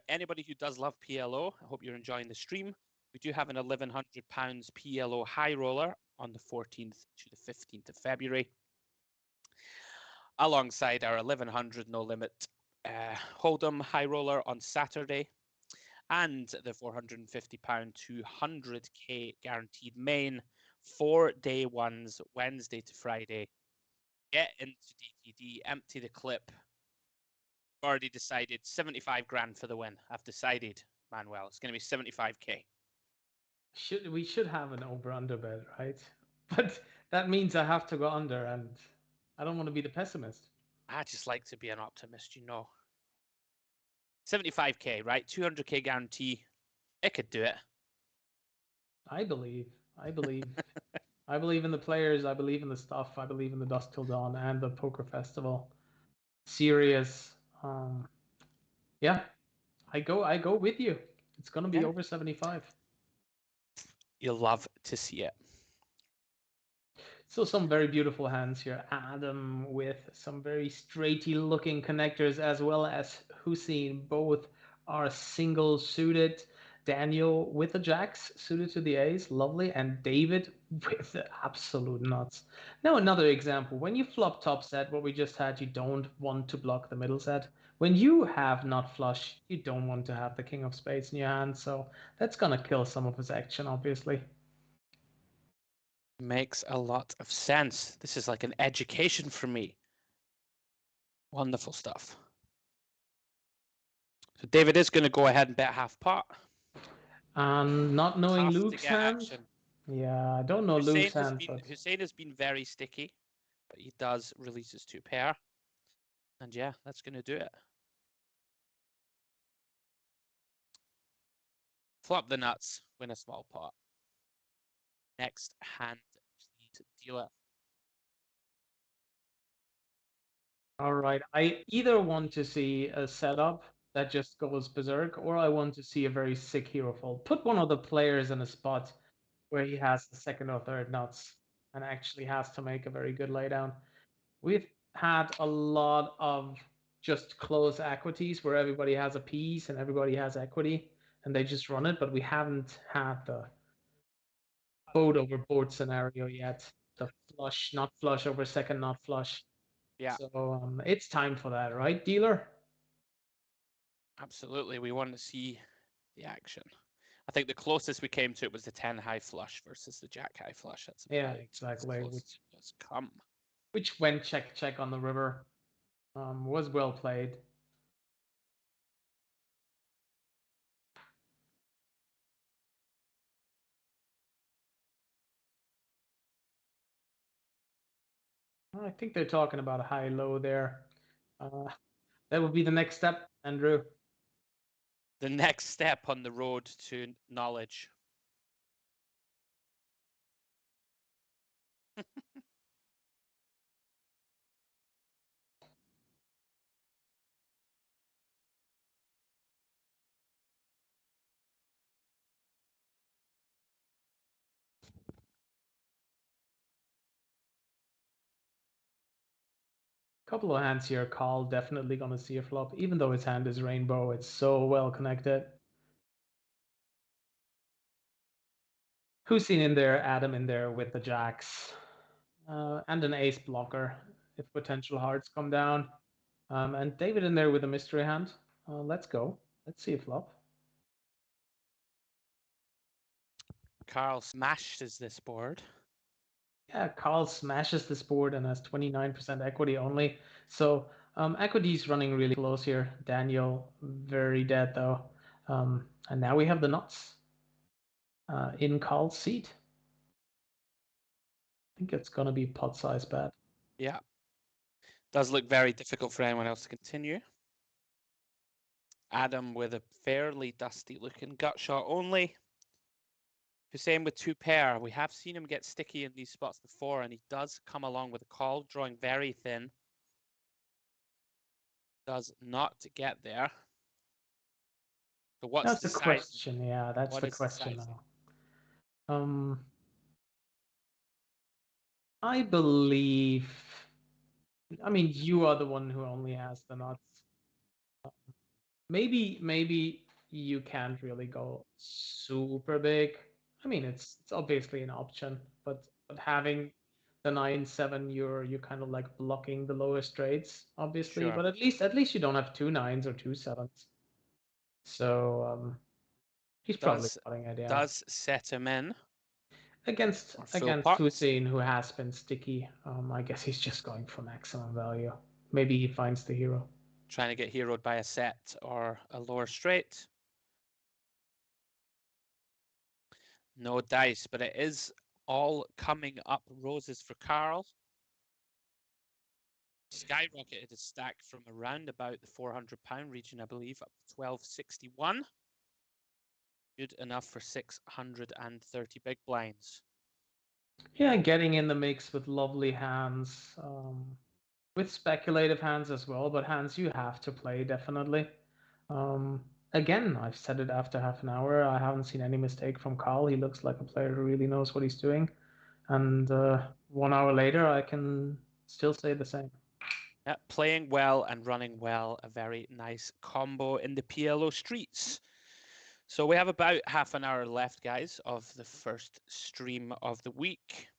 Anybody who does love PLO, I hope you're enjoying the stream. We do have an £1,100 PLO high roller on the 14th to the 15th of February, alongside our 1,100 no limit Hold'em high roller on Saturday, and the £450 200k guaranteed main 4 day ones, Wednesday to Friday. Get into DTD, empty the clip, Already decided 75 grand for the win. I've decided, Manuel. It's going to be 75k. We should have an over-under bet, right? But that means I have to go under, and I don't want to be the pessimist. I just like to be an optimist, you know. 75k, right? 200k guarantee. It could do it. I believe. I believe in the players. I believe in the stuff. I believe in the Dusk Till Dawn and the Poker Festival. Serious. Yeah, I go with you. It's gonna be over 75. You'll love to see it. So some very beautiful hands here. Adam with some very straighty looking connectors, as well as Hussein. Both are single suited. Daniel with the jacks suited to the ace, lovely, and David with the absolute nuts. Now another example. When you flop top set, what we just had, you don't want to block the middle set. When you have nut flush, you don't want to have the king of spades in your hand, so that's gonna kill some of his action, obviously. Makes a lot of sense. This is like an education for me. Wonderful stuff. So David is going to go ahead and bet half pot. Not knowing Tough to Luke's get hand. action. Yeah, I don't know Luke's hand. Hussein has been very sticky, but he does release his 2 pair. And yeah, that's going to do it. Flop the nuts, win a small pot. Next hand, please, dealer. All right. I either want to see a setup that just goes berserk, or I want to see a very sick hero fold. Put one of the players in a spot where he has the second or third nuts and actually has to make a very good laydown. We've had a lot of just close equities where everybody has a piece and everybody has equity and they just run it, but we haven't had the boat over board scenario yet. The flush, not flush over second, not flush. Yeah. So it's time for that, right, dealer? Absolutely. We want to see the action. I think the closest we came to it was the 10 high flush versus the jack high flush. That's exactly. Which went check on the river. Was well played. I think they're talking about a high-low there. That would be the next step, Andrew. The next step on the road to knowledge. Couple of hands here. Carl definitely gonna see a flop, even though his hand is rainbow. It's so well connected. Hussein in there, Adam in there with the jacks, and an ace blocker if potential hearts come down. And David in there with a mystery hand. Let's go. Let's see a flop. Carl smashes this board. Yeah, Carl smashes this board and has 29% equity only. So equity's running really close here. Daniel, very dead though. And now we have the nuts in Carl's seat. I think it's going to be pot size bet. Yeah. Does look very difficult for anyone else to continue. Adam with a fairly dusty looking gut shot only. Hussein with 2 pair. We have seen him get sticky in these spots before, and he does come along with a call, drawing very thin. Does not get there. So what's the question? Yeah, that's the question now. I believe. I mean, you are the one who only has the nuts. Maybe you can't really go super big. I mean, it's obviously an option, but having the 9-7, you're kind of like blocking the lower straights, obviously. Sure. But at least you don't have 2 9s or 2 7s. So he's probably cutting it. Yeah. Does set him in against Hussein, who has been sticky. I guess he's just going for maximum value. Maybe he finds the hero. Trying to get heroed by a set or a lower straight. No dice, but it is all coming up roses for Carl. Skyrocketed his stack from around about the £400 region, I believe, up to 1261. Good enough for 630 big blinds. Yeah, getting in the mix with lovely hands, with speculative hands as well, but hands you have to play, definitely. Again, I've said it after half an hour. I haven't seen any mistake from Carl. He looks like a player who really knows what he's doing. And 1 hour later, I can still say the same. Yeah, playing well and running well, a very nice combo in the PLO streets. So we have about half an hour left, guys, of the first stream of the week.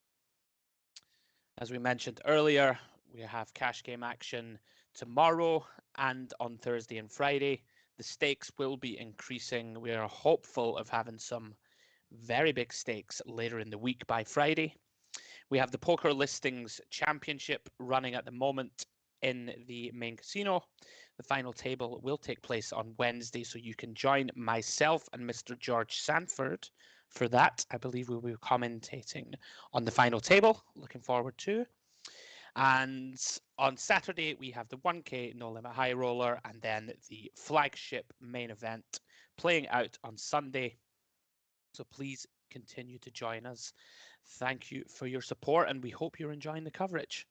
As we mentioned earlier, we have cash game action tomorrow and on Thursday and Friday. The stakes will be increasing. We are hopeful of having some very big stakes later in the week by Friday. We have the Poker Listings Championship running at the moment in the main casino. The final table will take place on Wednesday, so you can join myself and Mr. George Sanford for that. I believe we'll be commentating on the final table. Looking forward to. And on Saturday, we have the 1K No Limit High Roller and then the flagship main event playing out on Sunday. So please continue to join us. Thank you for your support, and we hope you're enjoying the coverage.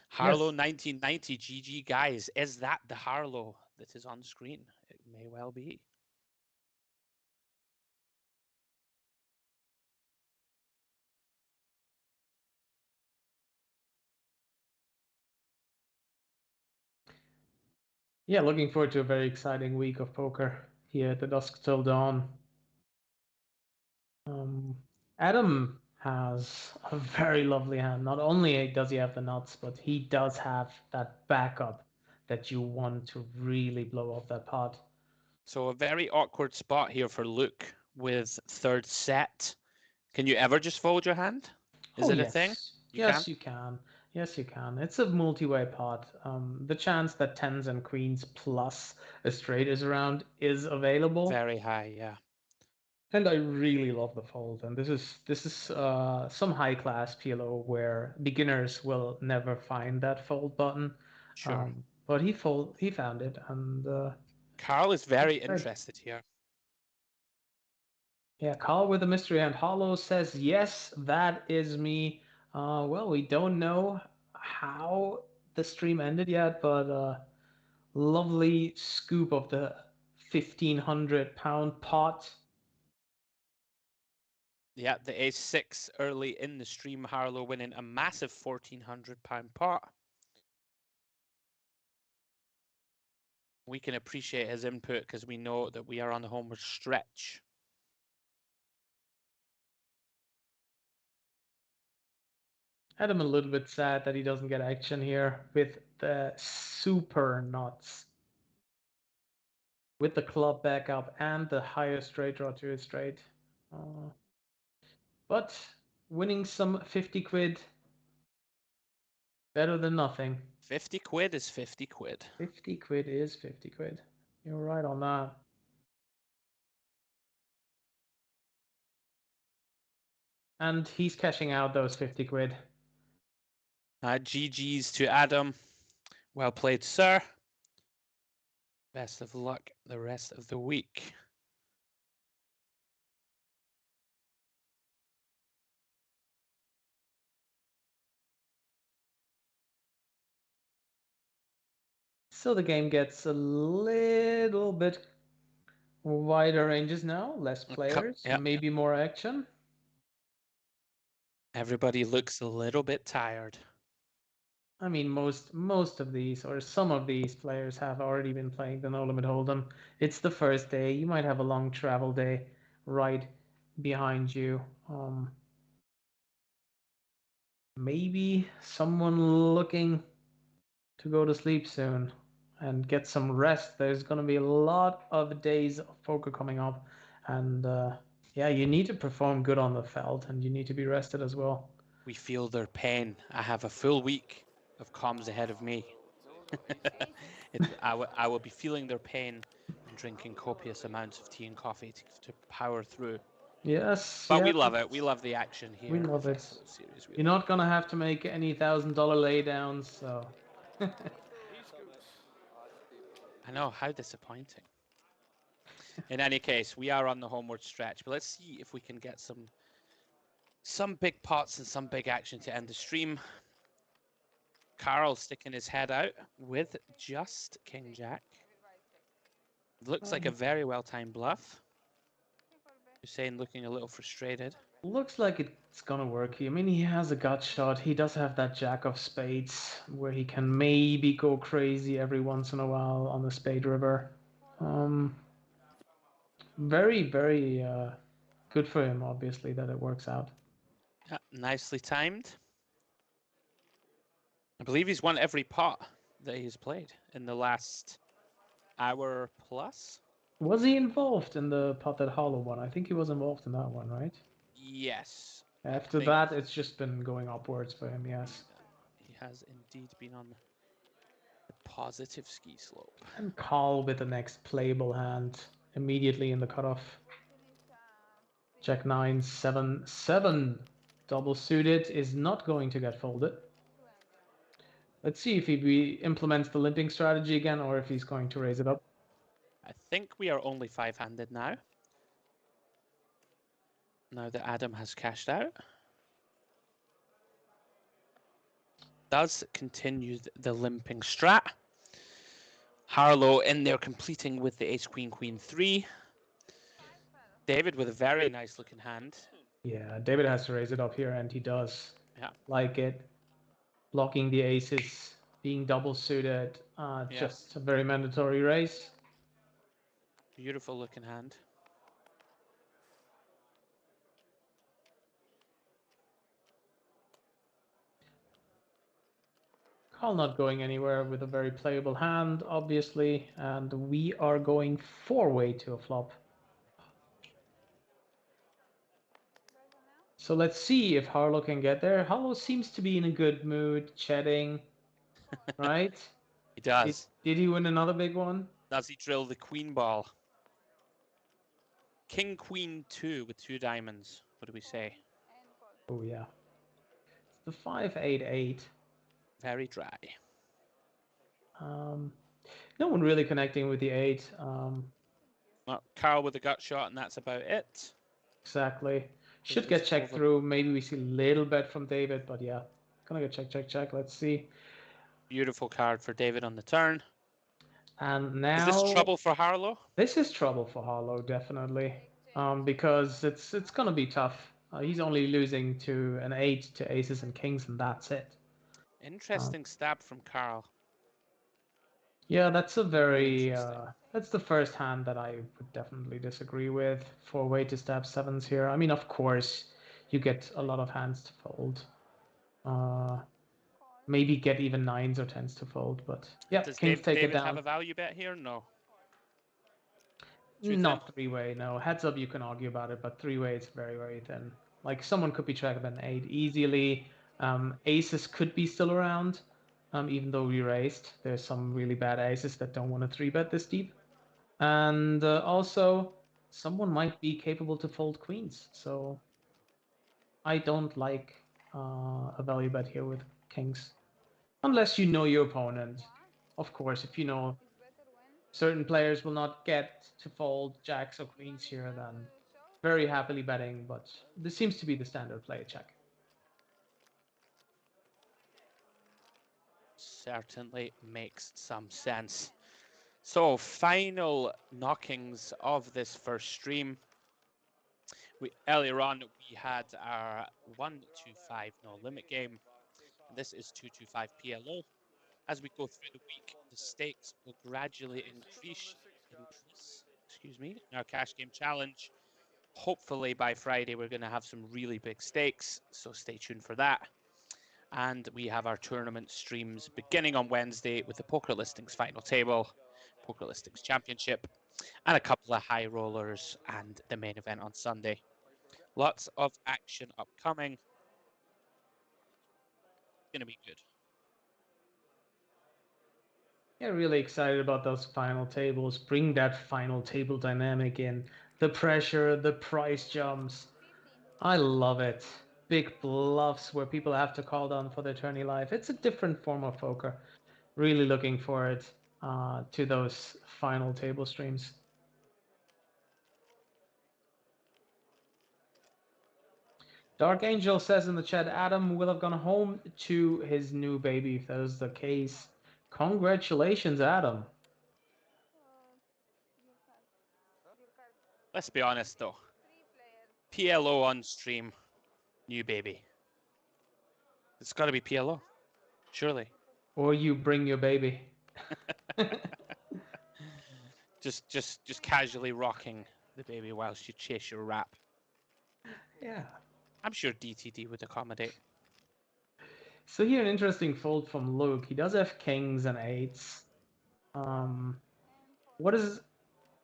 Harlow 1990 GG, guys. Is that the Harlow that is on screen? It may well be. Yeah, looking forward to a very exciting week of poker here at the Dusk Till Dawn. Adam has a very lovely hand. Not only does he have the nuts, but he does have that backup that you want to really blow off that pot. So a very awkward spot here for Luke with third set. Can you ever just fold your hand? Is it a thing? Yes, you can. It's a multi-way pot. The chance that tens and queens plus a straight is around is available. Very high, yeah. And I really love the fold. And this is some high class PLO where beginners will never find that fold button. Sure. But he found it, and Carl is very interested here. Yeah, Carl with a mystery hand. Hollow says, yes, that is me. Well, we don't know how the stream ended yet, but lovely scoop of the 1,500-pound pot. Yeah, the ace-6 early in the stream, Harlow winning a massive 1,400-pound pot. We can appreciate his input because we know that we are on the homeward stretch. Adam a little bit sad that he doesn't get action here with the super nuts. With the club back up and the higher straight draw to his straight. But winning some 50 quid, better than nothing. 50 quid is 50 quid. 50 quid is 50 quid. You're right on that. And he's cashing out those 50 quid. GG's to Adam. Well played, sir. Best of luck the rest of the week. So the game gets a little bit wider ranges now, less players, maybe more action. Everybody looks a little bit tired. I mean, most of these, or some of these players have already been playing the No Limit Hold'em. It's the first day. You might have a long travel day right behind you. Maybe someone looking to go to sleep soon and get some rest. There's going to be a lot of days of poker coming up, and yeah, you need to perform good on the felt, and you need to be rested as well. We feel their pain. I have a full week of comms ahead of me. I will be feeling their pain and drinking copious amounts of tea and coffee to power through. Yes. But yeah, we love it. We love the action here. We love the it. Festival Series. You're not gonna have to make any $1,000 laydowns, so. I know, how disappointing. In any case, we are on the homeward stretch, but let's see if we can get some big pots and some big action to end the stream. Carl sticking his head out with just King Jack. Looks like a very well-timed bluff. Hussein looking a little frustrated. Looks like it's gonna work. I mean, he has a gut shot. He does have that Jack of Spades where he can maybe go crazy every once in a while on the Spade River. Very, very good for him, obviously, that it works out. Yeah, nicely timed. I believe he's won every pot that he's played in the last hour plus. Was he involved in the pot that Hollow won? I think he was involved in that one, right? Yes. After that, it's just been going upwards for him, yes. He has indeed been on the positive ski slope. And Carl with the next playable hand immediately in the cutoff. Jack 9, 7, 7. Double suited is not going to get folded. Let's see if he implements the limping strategy again or if he's going to raise it up. I think we are only 5-handed now. Now that Adam has cashed out. Does continue the limping strat. Harlow in there completing with the ace queen queen 3. David with a very nice looking hand. Yeah, David has to raise it up here, and he does. Yeah. Like it. Blocking the aces, being double suited, just a very mandatory raise. Beautiful looking hand. Carl not going anywhere with a very playable hand, obviously, and we are going 4-way to a flop. So let's see if Harlow can get there. Harlow seems to be in a good mood, chatting, right? He does. Did he win another big one? Does he drill the queen ball? King queen 2 with 2 diamonds. What do we say? Oh yeah. It's the 5-8-8. Very dry. No one really connecting with the 8. Well, Carl with a gut shot, and that's about it. Exactly. Should get checked through. Maybe we see a little bet from David, but yeah. Gonna go check. Let's see. Beautiful card for David on the turn. And now... Is this trouble for Harlow? This is trouble for Harlow, definitely. Because it's gonna be tough. He's only losing to an 8 to aces and kings, and that's it. Interesting stab from Carl. Yeah, that's a very... that's the first hand that I would definitely disagree with. 4-way to stab 7s here. I mean, of course, you get a lot of hands to fold. Maybe get even 9s or 10s to fold, but yeah, Does kings take David it down. have a value bet here? No. Not 3-way, no. Heads up, you can argue about it, but 3-way it's very, very thin. Like, someone could be tracked an 8 easily. Aces could be still around, even though we raised. There's some really bad aces that don't want to 3-bet this deep. And also, someone might be capable to fold queens, so I don't like a value bet here with kings. Unless you know your opponent. Of course, if you know certain players will not get to fold jacks or queens here, then very happily betting, but this seems to be the standard play check. Certainly makes some sense. So, final knockings of this first stream. Earlier on, we had our 1-2-5 no limit game. This is 2-2-5 PLO. As we go through the week, the stakes will gradually increase. Excuse me. In our cash game challenge. Hopefully by Friday we're going to have some really big stakes, so stay tuned for that. And we have our tournament streams beginning on Wednesday with the Poker Listings Final Table, Poker Listings Championship, and a couple of high rollers and the main event on Sunday. Lots of action upcoming. It's going to be good. Yeah, really excited about those final tables. Bring that final table dynamic in. The pressure, the price jumps. I love it. Big bluffs where people have to call down for their tourney life. It's a different form of poker. Really looking forward to those final table streams. Dark Angel says in the chat, Adam will have gone home to his new baby if that is the case. Congratulations, Adam. Let's be honest though. PLO on stream, new baby. It's got to be PLO, surely. Or you bring your baby. just casually rocking the baby whilst you chase your rap. Yeah. I'm sure DTD would accommodate. So here an interesting fold from Luke. He does have kings and eights. What is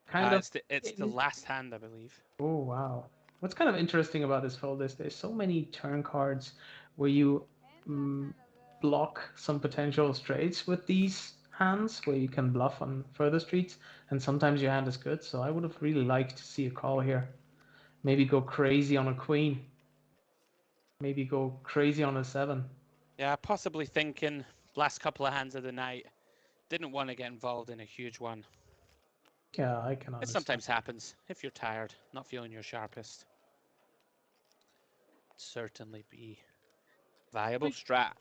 kind of... It's the last hand, I believe. Oh, wow. What's kind of interesting about this fold is there's so many turn cards where you block some potential straights with these hands, where you can bluff on further streets, and sometimes your hand is good. So I would have really liked to see a call here. Maybe go crazy on a queen. Maybe go crazy on a 7. Yeah, possibly thinking last couple of hands of the night. Didn't want to get involved in a huge one. Yeah, I can understand. It sometimes happens if you're tired, not feeling your sharpest. Certainly be viable strat.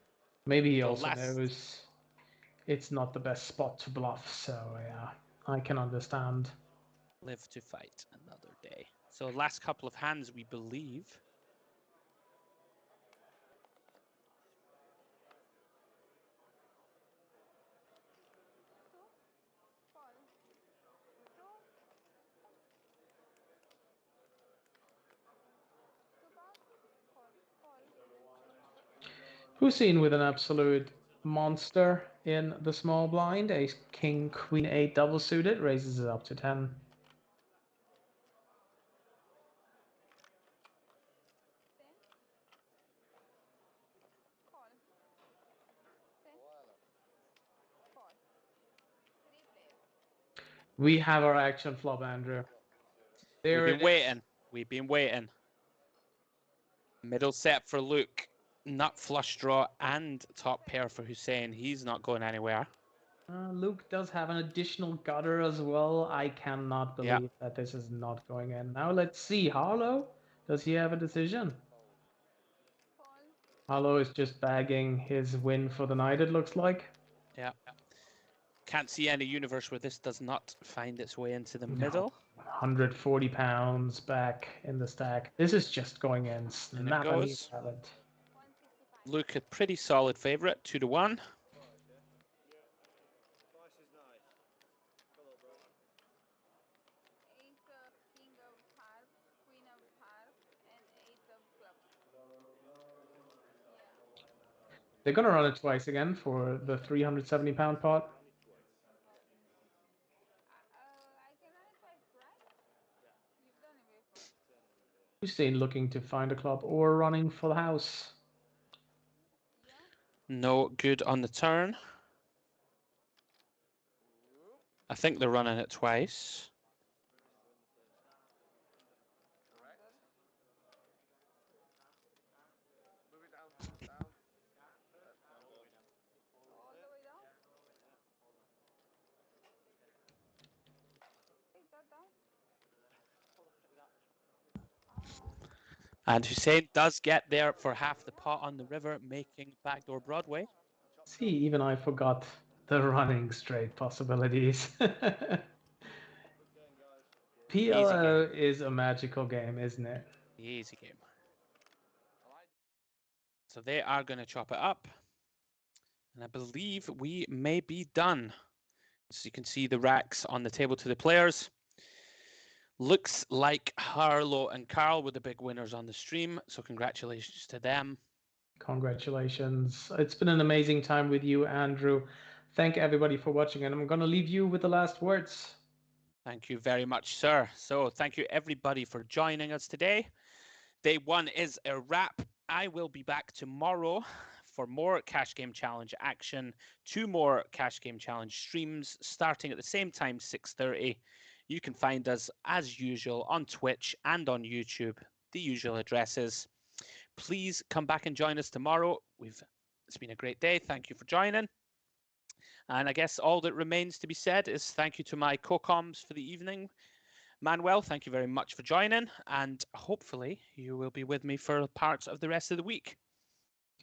Maybe he also knows it's not the best spot to bluff, so yeah, I can understand. Live to fight another day. So last couple of hands, we believe. Hussein with an absolute monster in the small blind. A king, queen, 8 double suited, raises it up to 10. We have our action flop, Andrew. We've been waiting. We've been waiting. Middle set for Luke. Nut flush draw and top pair for Hussein. He's not going anywhere. Luke does have an additional gutter as well. I cannot believe that this is not going in. Now let's see. Harlow, does he have a decision? Harlow is just bagging his win for the night, it looks like. Yeah. Can't see any universe where this does not find its way into the middle. 140 pounds back in the stack. This is just going in. And it goes. Luke, a pretty solid favorite, 2-1. They're going to run it twice again for the 370-pound pot. Hussein looking to find a club or running for the house. No good on the turn. I think they're running it twice. And Hussein does get there for half the pot on the river, making backdoor Broadway. See, even I forgot the running straight possibilities. PLO is a magical game, isn't it? Easy game. So they are going to chop it up. And I believe we may be done. So you can see the racks on the table to the players. Looks like Harlow and Carl were the big winners on the stream. So congratulations to them. Congratulations. It's been an amazing time with you, Andrew. Thank everybody for watching. And I'm going to leave you with the last words. Thank you very much, sir. So thank you everybody for joining us today. Day 1 is a wrap. I will be back tomorrow for more Cash Game Challenge action, 2 more Cash Game Challenge streams starting at the same time, 6:30. You can find us as usual on Twitch and on YouTube, the usual addresses. Please come back and join us tomorrow. It's been a great day. Thank you for joining. And I guess all that remains to be said is thank you to my co-coms for the evening. Manuel, thank you very much for joining, and hopefully you will be with me for parts of the rest of the week.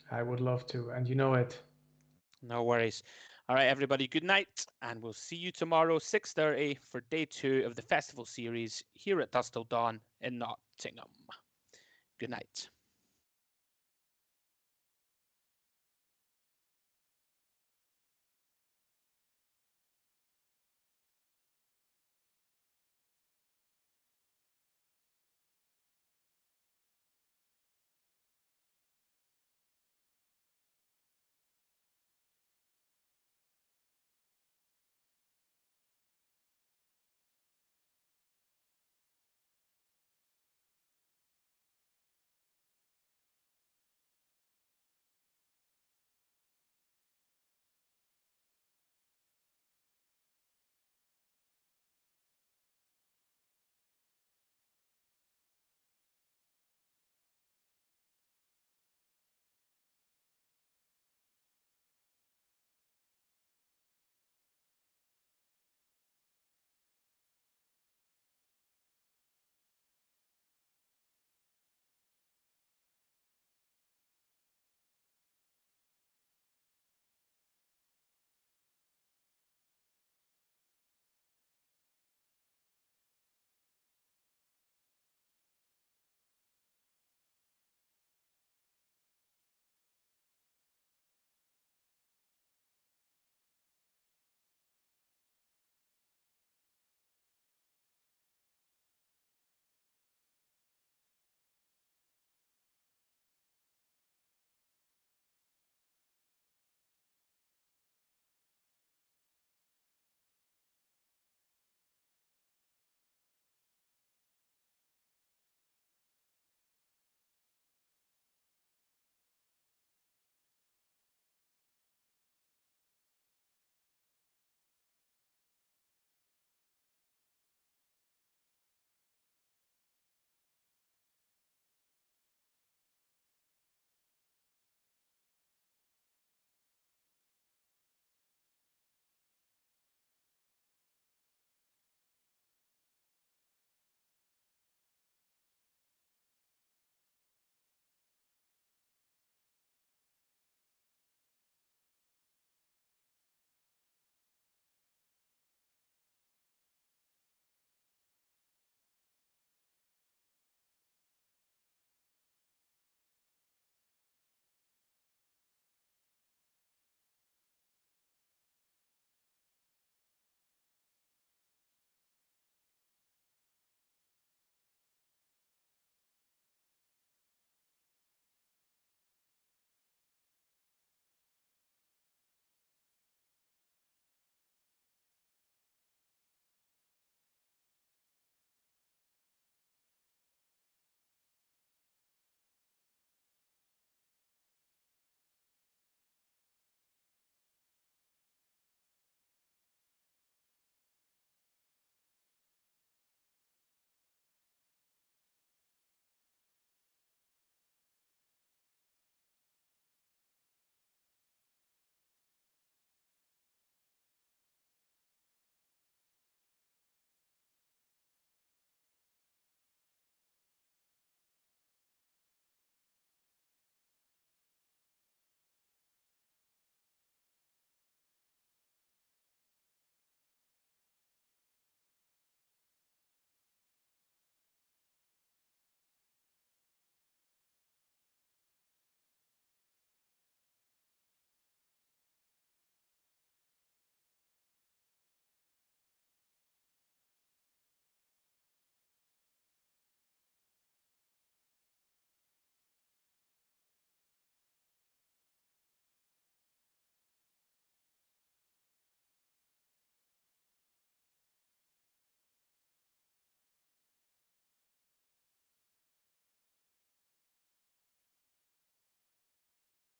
I would love to, and you know it. No worries. All right, everybody, good night, and we'll see you tomorrow, 6:30, for day 2 of the festival series here at Dusk Till Dawn in Nottingham. Good night.